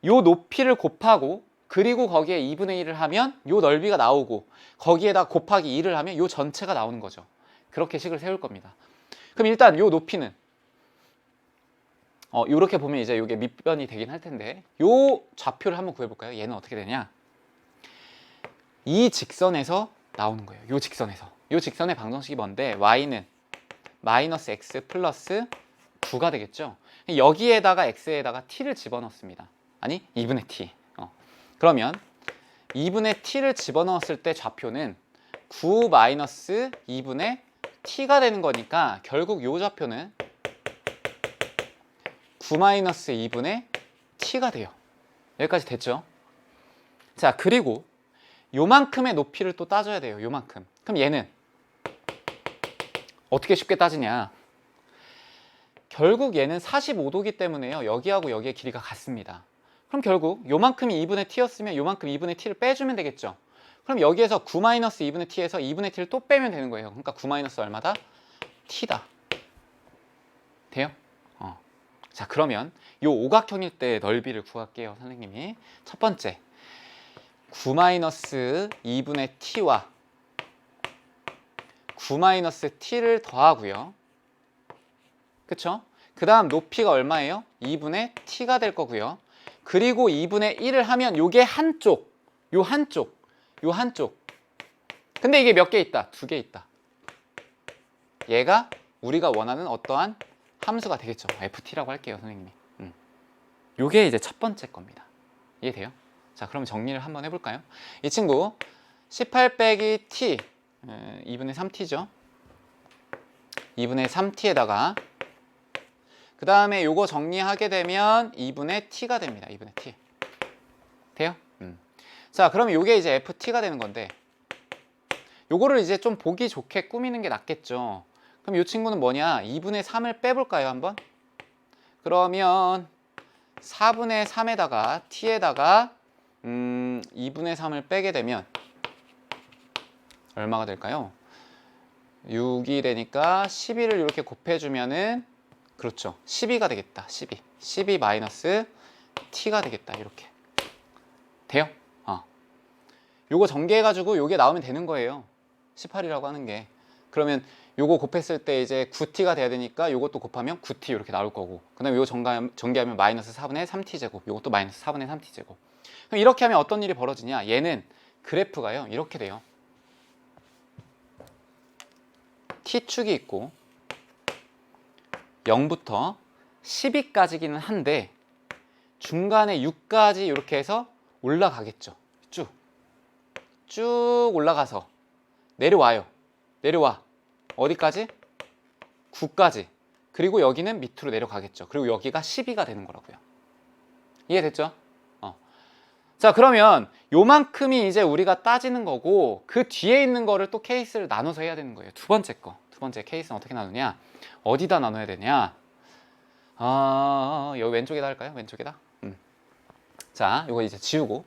요 높이를 곱하고 그리고 거기에 2분의 1을 하면 요 넓이가 나오고 거기에다 곱하기 2를 하면 요 전체가 나오는 거죠. 그렇게 식을 세울 겁니다. 그럼 일단 요 높이는 요렇게 보면 이제 요게 밑변이 되긴 할 텐데 요 좌표를 한번 구해볼까요? 얘는 어떻게 되냐? 이 직선에서 나오는 거예요. 요 직선에서. 요 직선의 방정식이 뭔데? y는 마이너스 x 플러스 9가 되겠죠? 여기에다가 x에다가 t를 집어넣습니다. 아니 2분의 t. 그러면 2분의 t를 집어넣었을 때 좌표는 9 마이너스 2분의 t가 되는 거니까 결국 요 좌표는 9 마이너스 2분의 t가 돼요. 여기까지 됐죠? 자, 그리고 요만큼의 높이를 또 따져야 돼요. 요만큼. 그럼 얘는 어떻게 쉽게 따지냐? 결국 얘는 45도기 때문에요. 여기하고 여기의 길이가 같습니다. 그럼 결국 요만큼이 2분의 t였으면 요만큼 2분의 t를 빼주면 되겠죠. 그럼 여기에서 9 마이너스 2분의 t에서 2분의 t를 또 빼면 되는 거예요. 그러니까 9 마이너스 얼마다? t다. 돼요? 자, 그러면 요 오각형일 때 넓이를 구할게요. 선생님이. 첫 번째 9 마이너스 2분의 t와 9 마이너스 t를 더하고요. 그쵸? 그 다음 높이가 얼마예요? 2분의 t가 될 거고요. 그리고 2분의 1을 하면 요게 한쪽, 요 한쪽. 근데 이게 몇 개 있다? 두 개 있다. 얘가 우리가 원하는 어떠한 함수가 되겠죠. ft라고 할게요, 선생님이. 요게 이제 첫 번째 겁니다. 이해돼요? 자, 그럼 정리를 한번 해볼까요? 이 친구 18 빼기 t 2분의 3t죠. 2분의 3t에다가 그 다음에 요거 정리하게 되면 2분의 t가 됩니다. 2분의 t. 돼요? 자, 그럼 요게 이제 ft가 되는 건데 요거를 이제 좀 보기 좋게 꾸미는 게 낫겠죠. 그럼 요 친구는 뭐냐? 2분의 3을 빼볼까요, 한번? 그러면 4분의 3에다가 t에다가 2분의 3을 빼게 되면 얼마가 될까요? 6이 되니까 12를 이렇게 곱해주면은 그렇죠. 12가 되겠다. 12 마이너스 t가 되겠다. 이렇게. 돼요? 요거 전개해가지고 요게 나오면 되는 거예요. 18이라고 하는 게. 그러면 요거 곱했을 때 이제 9t가 돼야 되니까 요것도 곱하면 9t 이렇게 나올 거고. 그 다음에 요거 전개하면 마이너스 4분의 3t 제곱. 요것도 마이너스 4분의 3t 제곱. 그럼 이렇게 하면 어떤 일이 벌어지냐? 얘는 그래프가요. 이렇게 돼요. t축이 있고 0부터 12까지기는 한데 중간에 6까지 이렇게 해서 올라가겠죠. 쭉 올라가서 내려와요. 내려와. 어디까지? 9까지. 그리고 여기는 밑으로 내려가겠죠. 그리고 여기가 12가 되는 거라고요. 이해됐죠? 자, 그러면 요만큼이 이제 우리가 따지는 거고 그 뒤에 있는 거를 또 케이스를 나눠서 해야 되는 거예요. 두 번째 케이스는 어떻게 나누냐? 어디다 나눠야 되냐? 여기 왼쪽에다 할까요? 왼쪽에다? 자, 요거 이제 지우고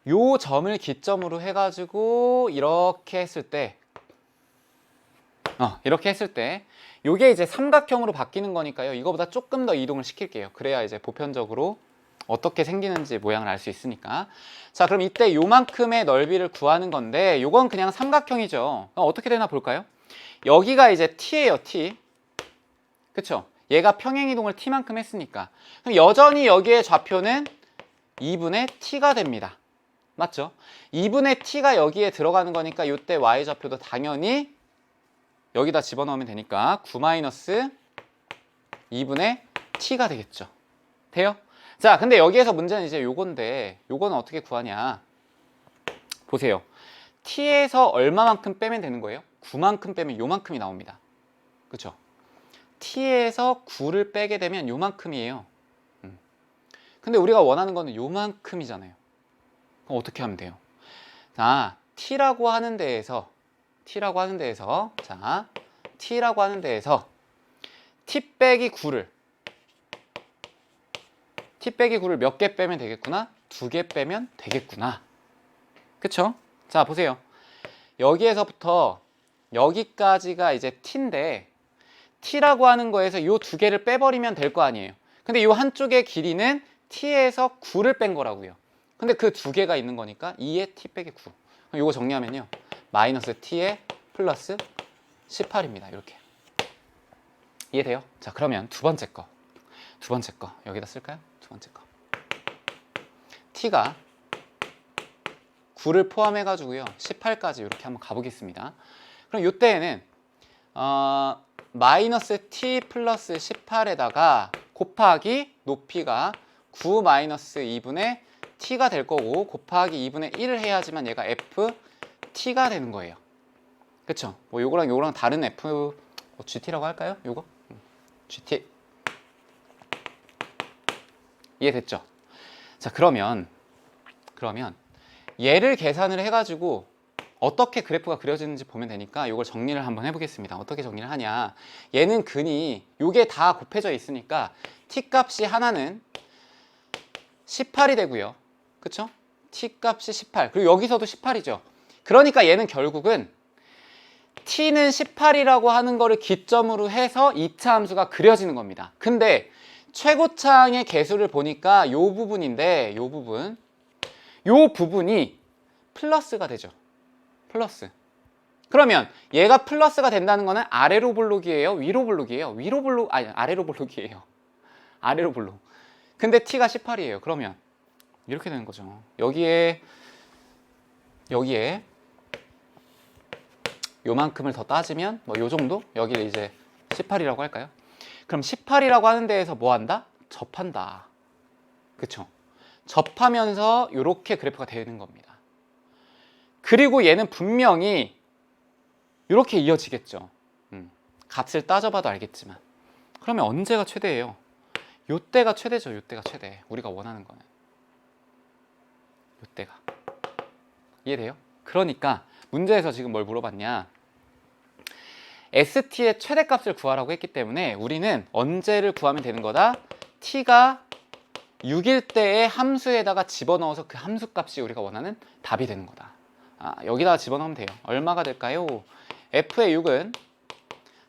요 점을 기점으로 해가지고 이렇게 했을 때 요게 이제 삼각형으로 바뀌는 거니까요. 이거보다 조금 더 이동을 시킬게요. 그래야 이제 보편적으로 어떻게 생기는지 모양을 알 수 있으니까. 자, 그럼 이때 요만큼의 넓이를 구하는 건데 요건 그냥 삼각형이죠. 어떻게 되나 볼까요? 여기가 이제 t예요. t. 그쵸? 얘가 평행이동을 t만큼 했으니까. 그럼 여전히 여기의 좌표는 2분의 t가 됩니다. 맞죠? 2분의 t가 여기에 들어가는 거니까 이때 y좌표도 당연히 여기다 집어넣으면 되니까 9 마이너스 2분의 t가 되겠죠. 돼요? 자, 근데 여기에서 문제는 이제 요건데 요거는 어떻게 구하냐? 보세요. t에서 얼마만큼 빼면 되는 거예요? 9만큼 빼면 요만큼이 나옵니다. 그쵸? t에서 9를 빼게 되면 요만큼이에요. 근데 우리가 원하는 거는 요만큼이잖아요. 그럼 어떻게 하면 돼요? 자, t라고 하는 데에서 t 빼기 9를 몇 개 빼면 되겠구나? 2개 빼면 되겠구나. 그쵸? 자, 보세요. 여기에서부터 여기까지가 이제 t인데 t라고 하는 거에서 요 2개를 빼버리면 될 거 아니에요. 근데 요 한쪽의 길이는 t에서 9를 뺀 거라고요. 근데 그 2개가 있는 거니까 2에 t 빼기 9. 그럼 요거 정리하면요. 마이너스 t에 플러스 18입니다. 이렇게. 이해돼요? 자, 그러면 두 번째 거 여기다 쓸까요? 두 번째 거. t가 9를 포함해 가지고요. 18까지 이렇게 한번 가보겠습니다. 그럼 이때에는 마이너스 t 플러스 18에다가 곱하기 높이가 9 마이너스 2분의 t가 될 거고 곱하기 2분의 1을 해야지만 얘가 ft가 되는 거예요. 그쵸? 뭐 요거랑 다른 f gt라고 할까요? 요거? gt. 이해됐죠? 자, 그러면 얘를 계산을 해가지고 어떻게 그래프가 그려지는지 보면 되니까 이걸 정리를 한번 해보겠습니다. 어떻게 정리를 하냐? 얘는 근이 요게 다 곱해져 있으니까 t 값이 하나는 18이 되고요. 그쵸? t 값이 18. 그리고 여기서도 18이죠. 그러니까 얘는 결국은 t는 18이라고 하는 거를 기점으로 해서 2차 함수가 그려지는 겁니다. 근데 최고차항의 개수를 보니까 요 부분인데 요 부분이 플러스가 되죠. 플러스. 그러면 얘가 플러스가 된다는 거는 아래로 볼록이에요? 위로 볼록이에요? 아래로 볼록이에요. 아래로 볼록. 근데 t가 18이에요. 그러면 이렇게 되는 거죠. 여기에 요만큼을 더 따지면 뭐 요 정도? 여기를 이제 18이라고 할까요? 그럼 18이라고 하는 데에서 뭐 한다? 접한다. 그쵸? 접하면서 이렇게 그래프가 되는 겁니다. 그리고 얘는 분명히 이렇게 이어지겠죠. 값을 따져봐도 알겠지만. 그러면 언제가 최대예요? 요때가 최대죠. 요때가 최대. 우리가 원하는 거는 요때가. 이해돼요? 그러니까 문제에서 지금 뭘 물어봤냐? ST의 최대값을 구하라고 했기 때문에 우리는 언제를 구하면 되는 거다? t가 6일 때의 함수에다가 집어넣어서 그 함수값이 우리가 원하는 답이 되는 거다. 여기다가 집어넣으면 돼요. 얼마가 될까요? f의 6은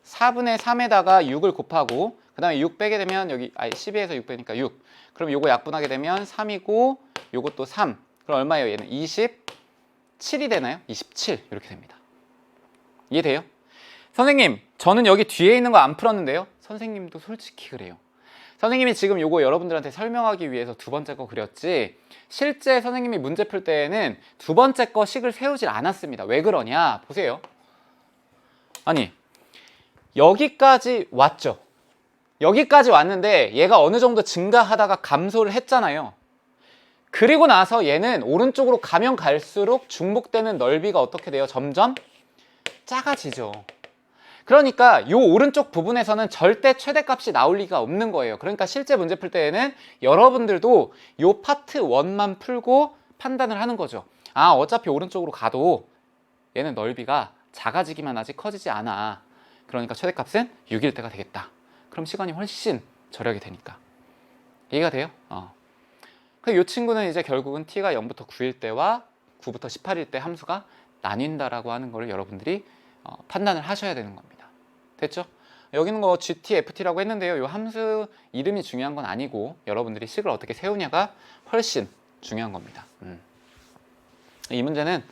4분의 3에다가 6을 곱하고 그 다음에 6 빼게 되면 여기 12에서 6 빼니까 6. 그럼 요거 약분하게 되면 3이고 요것도 3. 그럼 얼마예요? 얘는 27이 되나요? 27 이렇게 됩니다. 이해돼요? 선생님, 저는 여기 뒤에 있는 거 안 풀었는데요. 선생님도 솔직히 그래요. 선생님이 지금 요거 여러분들한테 설명하기 위해서 두 번째 거 그렸지 실제 선생님이 문제 풀 때에는 두 번째 거 식을 세우질 않았습니다. 왜 그러냐? 보세요. 아니, 여기까지 왔죠. 여기까지 왔는데 얘가 어느 정도 증가하다가 감소를 했잖아요. 그리고 나서 얘는 오른쪽으로 가면 갈수록 중복되는 넓이가 어떻게 돼요? 점점 작아지죠. 그러니까 요 오른쪽 부분에서는 절대 최대값이 나올 리가 없는 거예요. 그러니까 실제 문제 풀 때에는 여러분들도 요 파트 1만 풀고 판단을 하는 거죠. 어차피 오른쪽으로 가도 얘는 넓이가 작아지기만 하지 커지지 않아. 그러니까 최대값은 6일 때가 되겠다. 그럼 시간이 훨씬 절약이 되니까. 이해가 돼요? 이 친구는 이제 결국은 t가 0부터 9일 때와 9부터 18일 때 함수가 나뉜다라고 하는 걸 여러분들이 판단을 하셔야 되는 겁니다. 됐죠? 여기는 뭐 GT, FT라고 했는데요. 이 함수 이름이 중요한 건 아니고 여러분들이 식을 어떻게 세우냐가 훨씬 중요한 겁니다. 이 문제는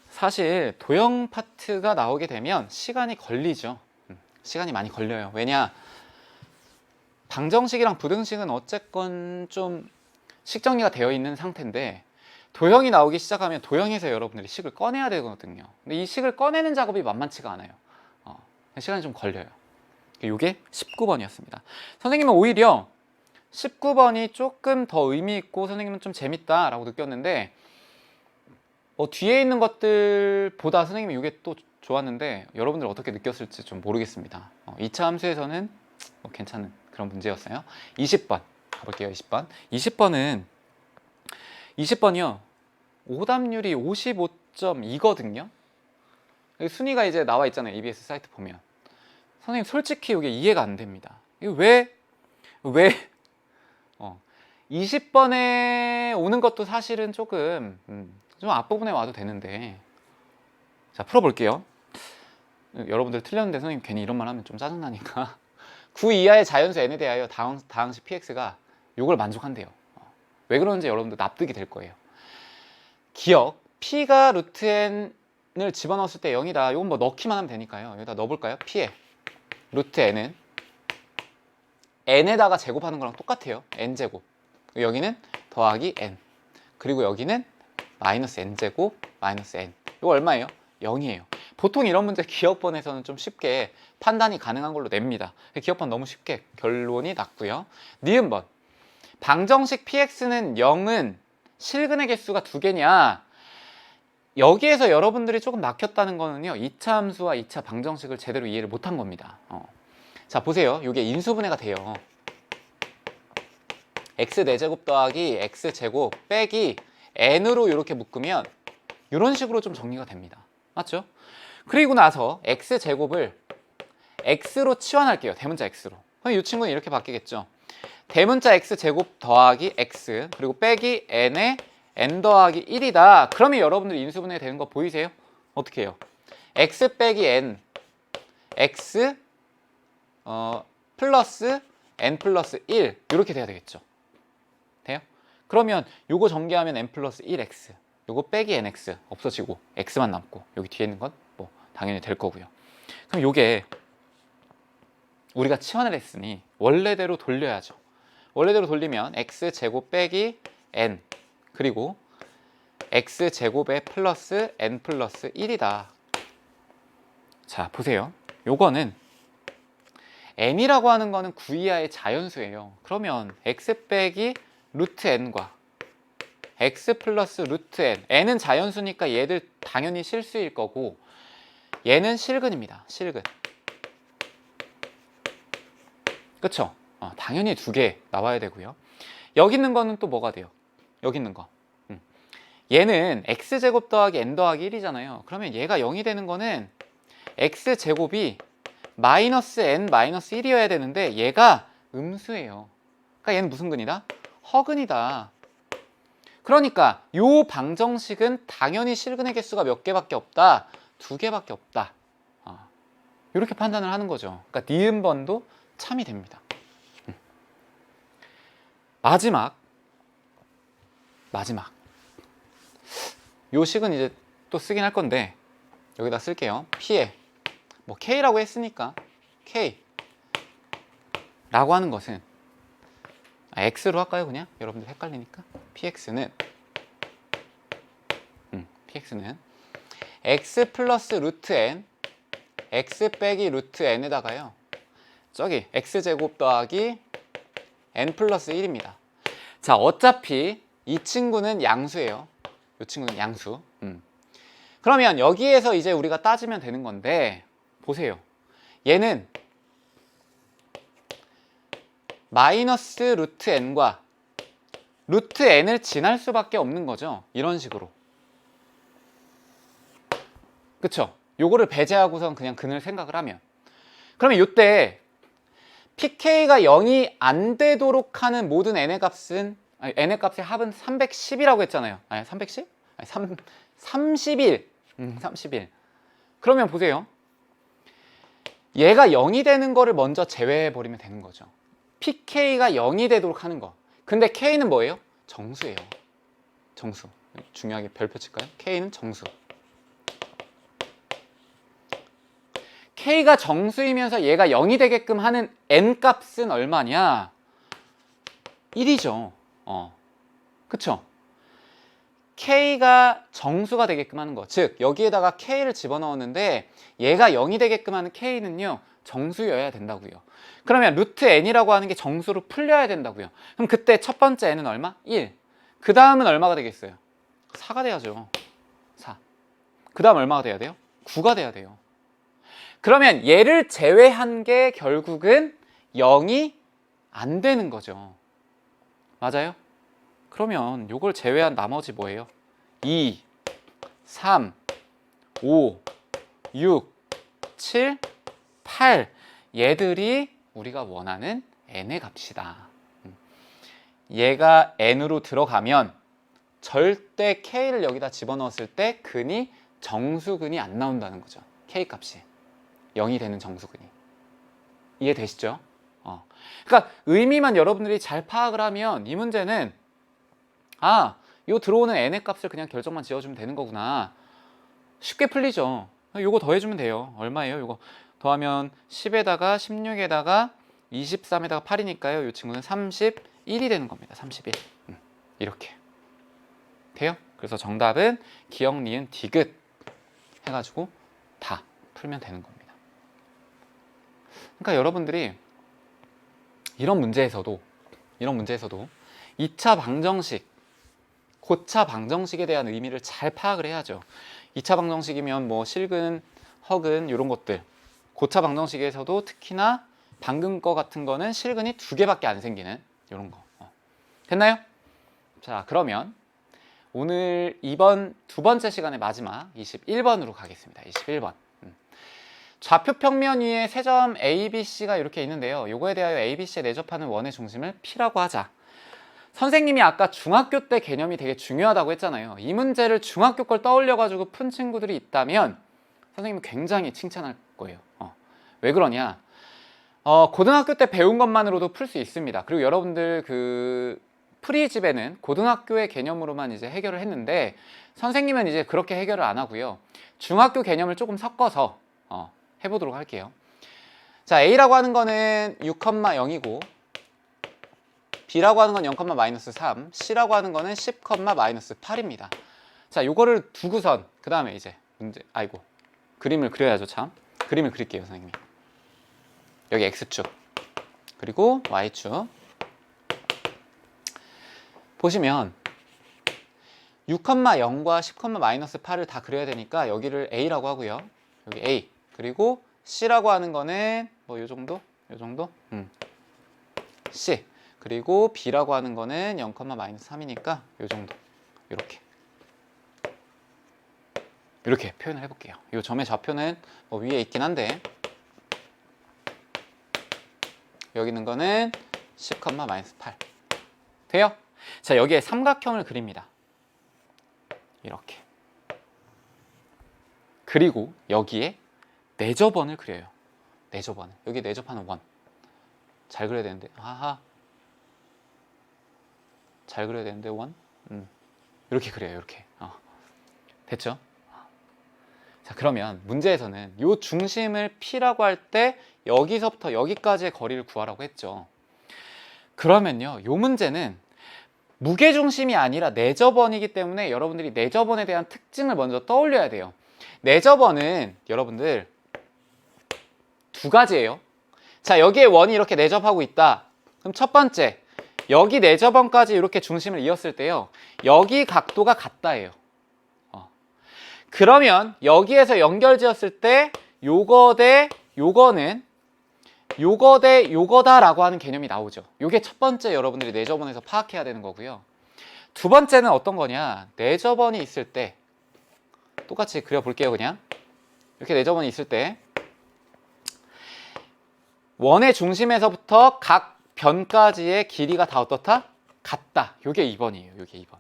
사실 도형 파트가 나오게 되면 시간이 걸리죠. 시간이 많이 걸려요. 왜냐? 방정식이랑 부등식은 어쨌건 좀 식정리가 되어 있는 상태인데 도형이 나오기 시작하면 도형에서 여러분들이 식을 꺼내야 되거든요. 근데 이 식을 꺼내는 작업이 만만치가 않아요. 시간이 좀 걸려요. 이게 19번이었습니다. 선생님은 오히려 19번이 조금 더 의미 있고 선생님은 좀 재밌다라고 느꼈는데 뒤에 있는 것들보다 선생님이 이게 또 좋았는데 여러분들 어떻게 느꼈을지 좀 모르겠습니다. 2차 함수에서는 괜찮은 그런 문제였어요. 20번 가볼게요. 20번이요. 오답률이 55.2거든요. 순위가 이제 나와 있잖아요. EBS 사이트 보면. 선생님 솔직히 이게 이해가 안 됩니다. 이거 왜 20번에 오는 것도 사실은 조금 좀 앞부분에 와도 되는데. 자, 풀어볼게요. 여러분들 틀렸는데 선생님 괜히 이런 말 하면 좀 짜증나니까. 9 이하의 자연수 n에 대하여 다항식 px가 이걸 만족한대요. 왜 그러는지 여러분들 납득이 될 거예요. 기억, p가 루트 n을 집어넣었을 때 0이다. 이건 뭐 넣기만 하면 되니까요. 여기다 넣어볼까요? p에 루트 n은 n에다가 제곱하는 거랑 똑같아요. n제곱. 여기는 더하기 n. 그리고 여기는 마이너스 n제곱 마이너스 n. 이거 얼마예요? 0이에요. 보통 이런 문제 기억번에서는 좀 쉽게 판단이 가능한 걸로 냅니다. 기억번 너무 쉽게 결론이 났고요. 니은번. 방정식 px는 0은 실근의 개수가 2개냐? 여기에서 여러분들이 조금 막혔다는 거는요. 2차 함수와 2차 방정식을 제대로 이해를 못한 겁니다. 자, 보세요. 이게 인수분해가 돼요. x 4제곱 더하기 x 제곱 빼기 n으로 이렇게 묶으면 이런 식으로 좀 정리가 됩니다. 맞죠? 그리고 나서 x 제곱을 x로 치환할게요. 대문자 x로. 그럼 이 친구는 이렇게 바뀌겠죠. 대문자 x 제곱 더하기 x 그리고 빼기 n에 n 더하기 1이다. 그러면 여러분들이 인수분해 되는 거 보이세요? 어떻게 해요? x 빼기 n x 플러스 n 플러스 1 이렇게 돼야 되겠죠. 돼요? 그러면 요거 전개하면 n 플러스 1x 요거 빼기 nx 없어지고 x만 남고 여기 뒤에 있는 건 뭐 당연히 될 거고요. 그럼 요게 우리가 치환을 했으니 원래대로 돌려야죠. 원래대로 돌리면 x제곱 빼기 n 그리고 x제곱에 플러스 n 플러스 1이다. 자, 보세요. 요거는 n이라고 하는 거는 9 이하의 자연수예요. 그러면 x 빼기 루트 n과 x 플러스 루트 n, n은 자연수니까 얘들 당연히 실수일 거고 얘는 실근입니다. 실근. 그쵸? 당연히 2개 나와야 되고요. 여기 있는 거는 또 뭐가 돼요? 여기 있는 거. 얘는 x제곱 더하기 n 더하기 1이잖아요. 그러면 얘가 0이 되는 거는 x제곱이 마이너스 n 마이너스 1이어야 되는데 얘가 음수예요. 그러니까 얘는 무슨 근이다? 허근이다. 그러니까 요 방정식은 당연히 실근의 개수가 몇 개밖에 없다? 2개밖에 없다. 이렇게 판단을 하는 거죠. 그러니까 니은번도 참이 됩니다. 마지막 요 식은 이제 또 쓰긴 할 건데 여기다 쓸게요. p에 뭐 k라고 했으니까 k 라고 하는 것은 x로 할까요? 그냥 여러분들 헷갈리니까 px는 x 플러스 루트 n x 빼기 루트 n에다가요 저기 x제곱 더하기 n 플러스 1입니다. 자, 어차피 이 친구는 양수예요. 이 친구는 양수. 그러면 여기에서 이제 우리가 따지면 되는 건데 보세요. 얘는 마이너스 루트 n과 루트 n을 지날 수밖에 없는 거죠. 이런 식으로. 그쵸? 요거를 배제하고선 그냥 근을 생각을 하면 그러면 요때 pk가 0이 안 되도록 하는 모든 n의 값은 n의 값의 합은 310이라고 했잖아요. 아니 310? 아니 31. 31. 그러면 보세요. 얘가 0이 되는 거를 먼저 제외해 버리면 되는 거죠. pk가 0이 되도록 하는 거. 근데 k는 뭐예요? 정수예요. 정수. 중요하게 별표 칠까요? k는 정수. k가 정수이면서 얘가 0이 되게끔 하는 n 값은 얼마냐? 1이죠. 그쵸? k가 정수가 되게끔 하는 거. 즉 여기에다가 k를 집어넣었는데 얘가 0이 되게끔 하는 k는요 정수여야 된다고요. 그러면 루트 n이라고 하는 게 정수로 풀려야 된다고요. 그럼 그때 첫 번째 n은 얼마? 1. 그 다음은 얼마가 되겠어요? 4가 돼야죠. 그 다음 얼마가 돼야 돼요? 9가 돼야 돼요. 그러면 얘를 제외한 게 결국은 0이 안 되는 거죠. 맞아요? 그러면 요걸 제외한 나머지 뭐예요? 2, 3, 5, 6, 7, 8 얘들이 우리가 원하는 n의 값이다. 얘가 n으로 들어가면 절대 k를 여기다 집어넣었을 때 근이 정수근이 안 나온다는 거죠. k 값이 0이 되는 정수근이. 이해되시죠? 그러니까 의미만 여러분들이 잘 파악을 하면 이 문제는 요 들어오는 n의 값을 그냥 결정만 지어주면 되는 거구나. 쉽게 풀리죠. 요거 더해주면 돼요. 얼마예요? 요거 더하면 10에다가 16에다가 23에다가 8이니까요. 이 친구는 31이 되는 겁니다. 31. 이렇게 돼요. 그래서 정답은 기역, 니은, 디귿 해가지고 다 풀면 되는 겁니다. 그러니까 여러분들이 이런 문제에서도 2차 방정식, 고차 방정식에 대한 의미를 잘 파악을 해야죠. 2차 방정식이면 뭐 실근, 허근 이런 것들, 고차 방정식에서도 특히나 방금 거 같은 거는 실근이 2개밖에 안 생기는 이런 거. 됐나요? 자, 그러면 오늘 이번 두 번째 시간의 마지막 21번으로 가겠습니다. 21번. 좌표 평면 위에 세 점 A, B, C가 이렇게 있는데요. 요거에 대하여 A, B, C에 내접하는 원의 중심을 P라고 하자. 선생님이 아까 중학교 때 개념이 되게 중요하다고 했잖아요. 이 문제를 중학교 걸 떠올려가지고 푼 친구들이 있다면 선생님은 굉장히 칭찬할 거예요. 왜 그러냐? 고등학교 때 배운 것만으로도 풀 수 있습니다. 그리고 여러분들 그 프리집에는 고등학교의 개념으로만 이제 해결을 했는데 선생님은 이제 그렇게 해결을 안 하고요. 중학교 개념을 조금 섞어서 해보도록 할게요. 자, A라고 하는 거는 6,0이고 B라고 하는 건 0,-3, C라고 하는 거는 10,-8입니다. 자, 요거를 두고선 그 다음에 이제 문제, 그림을 그려야죠. 참 그림을 그릴게요, 선생님이. 여기 X축 그리고 Y축 보시면 6,0과 10,-8을 다 그려야 되니까 여기를 A라고 하고요. 여기 A 그리고 C라고 하는 거는 뭐 요 정도? C 그리고 B라고 하는 거는 0,-3이니까 요 정도. 이렇게 표현을 해볼게요. 이 점의 좌표는 뭐 위에 있긴 한데 여기 있는 거는 10,-8 돼요? 자, 여기에 삼각형을 그립니다. 이렇게. 그리고 여기에 내접원을 그려요. 내접원을. 여기 내접하는 원. 잘 그려야 되는데. 잘 그려야 되는데 원. 이렇게 그려요. 이렇게. 됐죠? 자, 그러면 문제에서는 이 중심을 P라고 할 때 여기서부터 여기까지의 거리를 구하라고 했죠. 그러면요, 이 문제는 무게중심이 아니라 내접원이기 때문에 여러분들이 내접원에 대한 특징을 먼저 떠올려야 돼요. 내접원은 여러분들 두 가지예요. 자, 여기에 원이 이렇게 내접하고 있다. 그럼 첫 번째, 여기 내접원까지 이렇게 중심을 이었을 때요, 여기 각도가 같다예요. 그러면 여기에서 연결지었을 때 요거 대 요거는 요거 대 요거다라고 하는 개념이 나오죠. 요게 첫 번째 여러분들이 내접원에서 파악해야 되는 거고요. 두 번째는 어떤 거냐? 내접원이 있을 때 똑같이 그려볼게요. 그냥 이렇게 내접원이 있을 때 원의 중심에서부터 각 변까지의 길이가 다 어떻다? 같다. 요게 2번이에요. 요게 2번.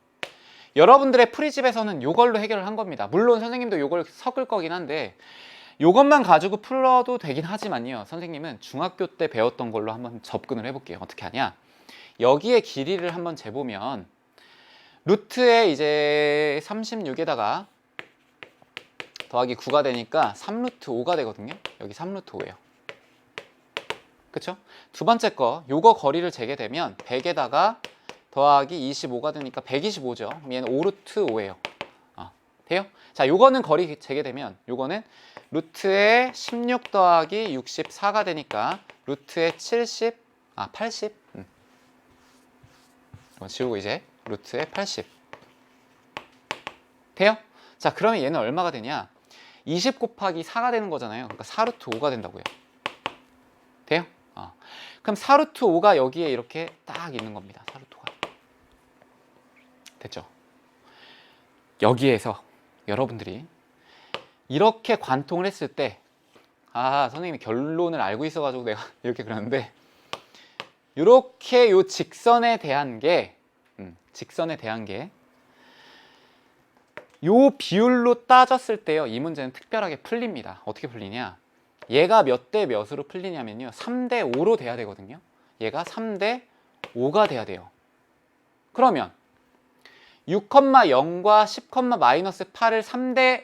여러분들의 프리집에서는 요걸로 해결을 한 겁니다. 물론 선생님도 요걸 섞을 거긴 한데 요것만 가지고 풀어도 되긴 하지만요. 선생님은 중학교 때 배웠던 걸로 한번 접근을 해볼게요. 어떻게 하냐? 여기에 길이를 한번 재보면 루트에 이제 36에다가 더하기 9가 되니까 3루트 5가 되거든요. 여기 3루트 5예요. 그쵸? 두 번째 거 요거 거리를 재게 되면 100에다가 더하기 25가 되니까 125죠. 그럼 얘는 5루트 5예요. 돼요? 자, 요거는 거리 재게 되면 요거는 루트에 16 더하기 64가 되니까 루트에 80 이거 지우고 이제 루트에 80 돼요? 자, 그러면 얘는 얼마가 되냐? 20 곱하기 4가 되는 거잖아요. 그러니까 4루트 5가 된다고요. 돼요? 그럼 4루트 5가 여기에 이렇게 딱 있는 겁니다. 4루트 5가. 됐죠? 여기에서 여러분들이 이렇게 관통을 했을 때, 선생님이 결론을 알고 있어가지고 내가 이렇게 그러는데, 이렇게 요 직선에 대한 게 요 비율로 따졌을 때요, 이 문제는 특별하게 풀립니다. 어떻게 풀리냐? 얘가 몇 대 몇으로 풀리냐면요, 3대 5로 돼야 되거든요. 얘가 3대 5가 돼야 돼요. 그러면 6,0과 10,-8을 3대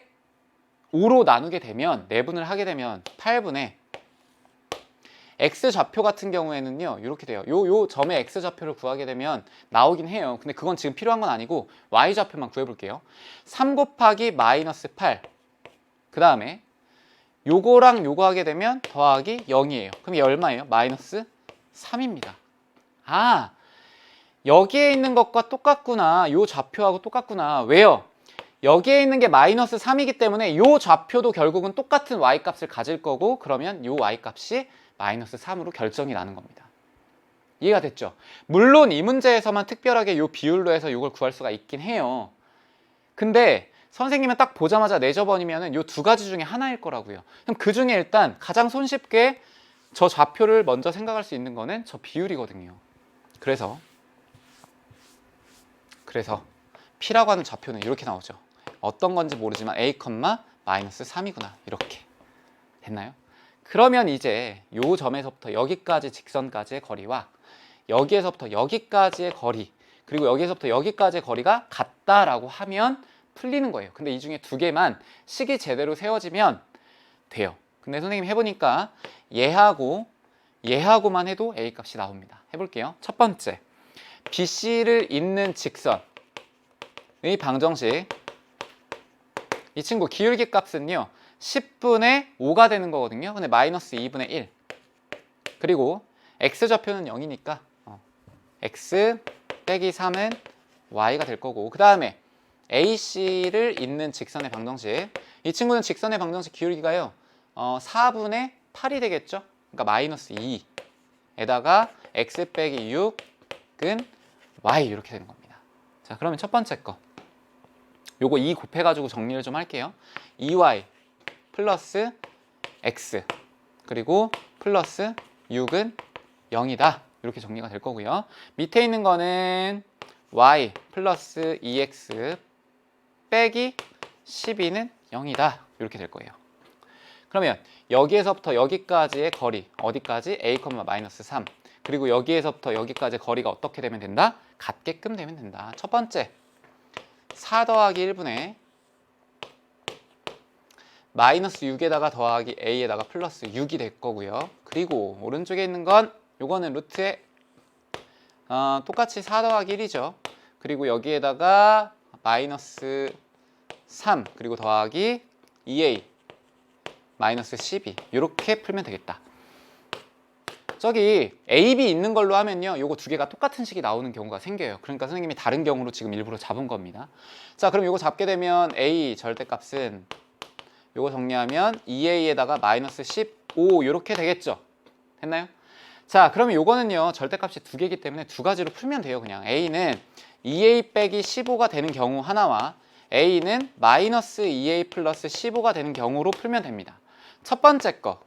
5로 나누게 되면, 내분을 하게 되면 8분의 x좌표 같은 경우에는요, 이렇게 돼요. 요 점의 x좌표를 구하게 되면 나오긴 해요. 근데 그건 지금 필요한 건 아니고 y좌표만 구해볼게요. 3 곱하기 마이너스 8, 그 다음에 요거랑 요거 하게 되면 더하기 0이에요. 그럼 얘 얼마예요? 마이너스 3입니다. 여기에 있는 것과 똑같구나. 요 좌표하고 똑같구나. 왜요? 여기에 있는 게 마이너스 3이기 때문에 요 좌표도 결국은 똑같은 y값을 가질 거고, 그러면 요 y값이 마이너스 3으로 결정이 나는 겁니다. 이해가 됐죠? 물론 이 문제에서만 특별하게 요 비율로 해서 이걸 구할 수가 있긴 해요. 근데 선생님은 딱 보자마자 내저번이면은 요 두 가지 중에 하나일 거라고요. 그럼 그 중에 일단 가장 손쉽게 저 좌표를 먼저 생각할 수 있는 거는 저 비율이거든요. 그래서 P라고 하는 좌표는 이렇게 나오죠. 어떤 건지 모르지만 A, 마이너스 3이구나. 이렇게. 됐나요? 그러면 이제 요 점에서부터 여기까지 직선까지의 거리와 여기에서부터 여기까지의 거리, 그리고 여기에서부터 여기까지의 거리가 같다라고 하면 풀리는 거예요. 근데 이 중에 두 개만 식이 제대로 세워지면 돼요. 근데 선생님이 해보니까 얘하고만 해도 A 값이 나옵니다. 해볼게요. 첫 번째, BC를 잇는 직선의 방정식. 이 친구 기울기 값은요, 10분의 5가 되는 거거든요. 근데 마이너스 2분의 1. 그리고 x좌표는 0이니까 x 빼기 3은 y가 될 거고, 그 다음에 AC를 잇는 직선의 방정식. 이 친구는 직선의 방정식 기울기가요, 4분의 8이 되겠죠. 그러니까 마이너스 2에다가 x 빼기 6은 y, 이렇게 되는 겁니다. 자, 그러면 첫 번째 거, 요거 2 곱해가지고 정리를 좀 할게요. 2y 플러스 x 그리고 플러스 6은 0이다. 이렇게 정리가 될 거고요. 밑에 있는 거는 y 플러스 2x 빼기 12는 0이다. 이렇게 될 거예요. 그러면 여기에서부터 여기까지의 거리, 어디까지? a, 마이너스 3. 그리고 여기에서부터 여기까지 거리가 어떻게 되면 된다? 같게끔 되면 된다. 첫 번째, 4 더하기 1분의 마이너스 6에다가 더하기 a에다가 플러스 6이 될 거고요. 그리고 오른쪽에 있는 건 요거는 루트에 똑같이 4 더하기 1이죠. 그리고 여기에다가 마이너스 3 그리고 더하기 2a 마이너스 12, 이렇게 풀면 되겠다. 저기 a, b 있는 걸로 하면요, 요거 두 개가 똑같은 식이 나오는 경우가 생겨요. 그러니까 선생님이 다른 경우로 지금 일부러 잡은 겁니다. 자, 그럼 요거 잡게 되면 a 절대값은 요거 정리하면 2a에다가 마이너스 15, 이렇게 되겠죠. 됐나요? 자, 그러면 요거는요, 절대값이 두 개이기 때문에 두 가지로 풀면 돼요. 그냥 a는 2a 빼기 15가 되는 경우 하나와 a는 마이너스 2a 플러스 15가 되는 경우로 풀면 됩니다. 첫 번째 거,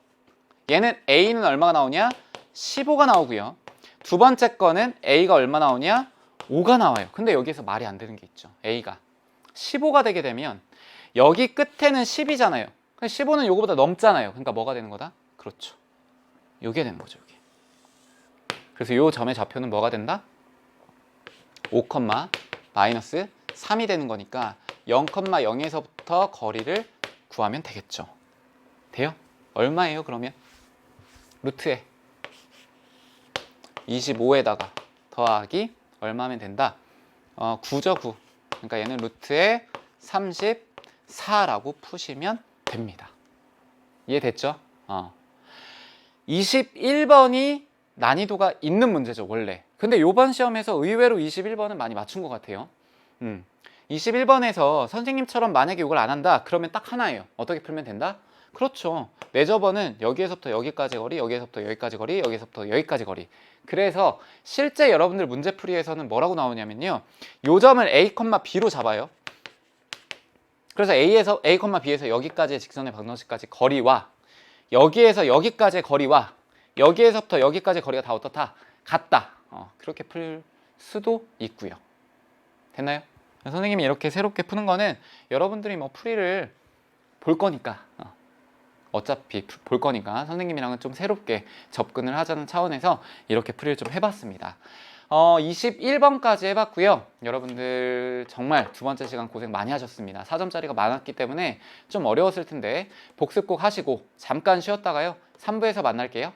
얘는 a는 얼마가 나오냐? 15가 나오고요. 두 번째 거는 a가 얼마 나오냐? 5가 나와요. 근데 여기에서 말이 안 되는 게 있죠. a가 15가 되게 되면 여기 끝에는 10이잖아요. 15는 요거보다 넘잖아요. 그러니까 뭐가 되는 거다? 그렇죠. 요게 되는 거죠. 요게. 그래서 요 점의 좌표는 뭐가 된다? 5, 마이너스 3이 되는 거니까 0,0에서부터 거리를 구하면 되겠죠. 돼요? 얼마예요, 그러면? 루트에 25에다가 더하기 얼마면 된다? 9죠, 9. 그러니까 얘는 루트에 34라고 푸시면 됩니다. 이해됐죠? 21번이 난이도가 있는 문제죠, 원래. 근데 이번 시험에서 의외로 21번은 많이 맞춘 것 같아요. 21번에서 선생님처럼 만약에 이걸 안 한다 그러면 딱 하나예요. 어떻게 풀면 된다? 그렇죠. 매저버는 여기에서부터 여기까지 거리, 여기에서부터 여기까지 거리, 여기에서부터 여기까지 거리. 그래서 실제 여러분들 문제풀이에서는 뭐라고 나오냐면요, 요 점을 A, B로 잡아요. 그래서 A에서 A, B에서 여기까지의 직선의 방정식까지 거리와 여기에서 여기까지의 거리와 여기에서부터 여기까지 거리가 다 어떻다? 같다. 그렇게 풀 수도 있고요. 됐나요? 선생님이 이렇게 새롭게 푸는 거는 여러분들이 뭐 풀이를 볼 거니까, 어차피 볼 거니까 선생님이랑은 좀 새롭게 접근을 하자는 차원에서 이렇게 풀이를 좀 해봤습니다. 21번까지 해봤고요. 여러분들 정말 두 번째 시간 고생 많이 하셨습니다. 4점짜리가 많았기 때문에 좀 어려웠을 텐데 복습 꼭 하시고 잠깐 쉬었다가요 3부에서 만날게요.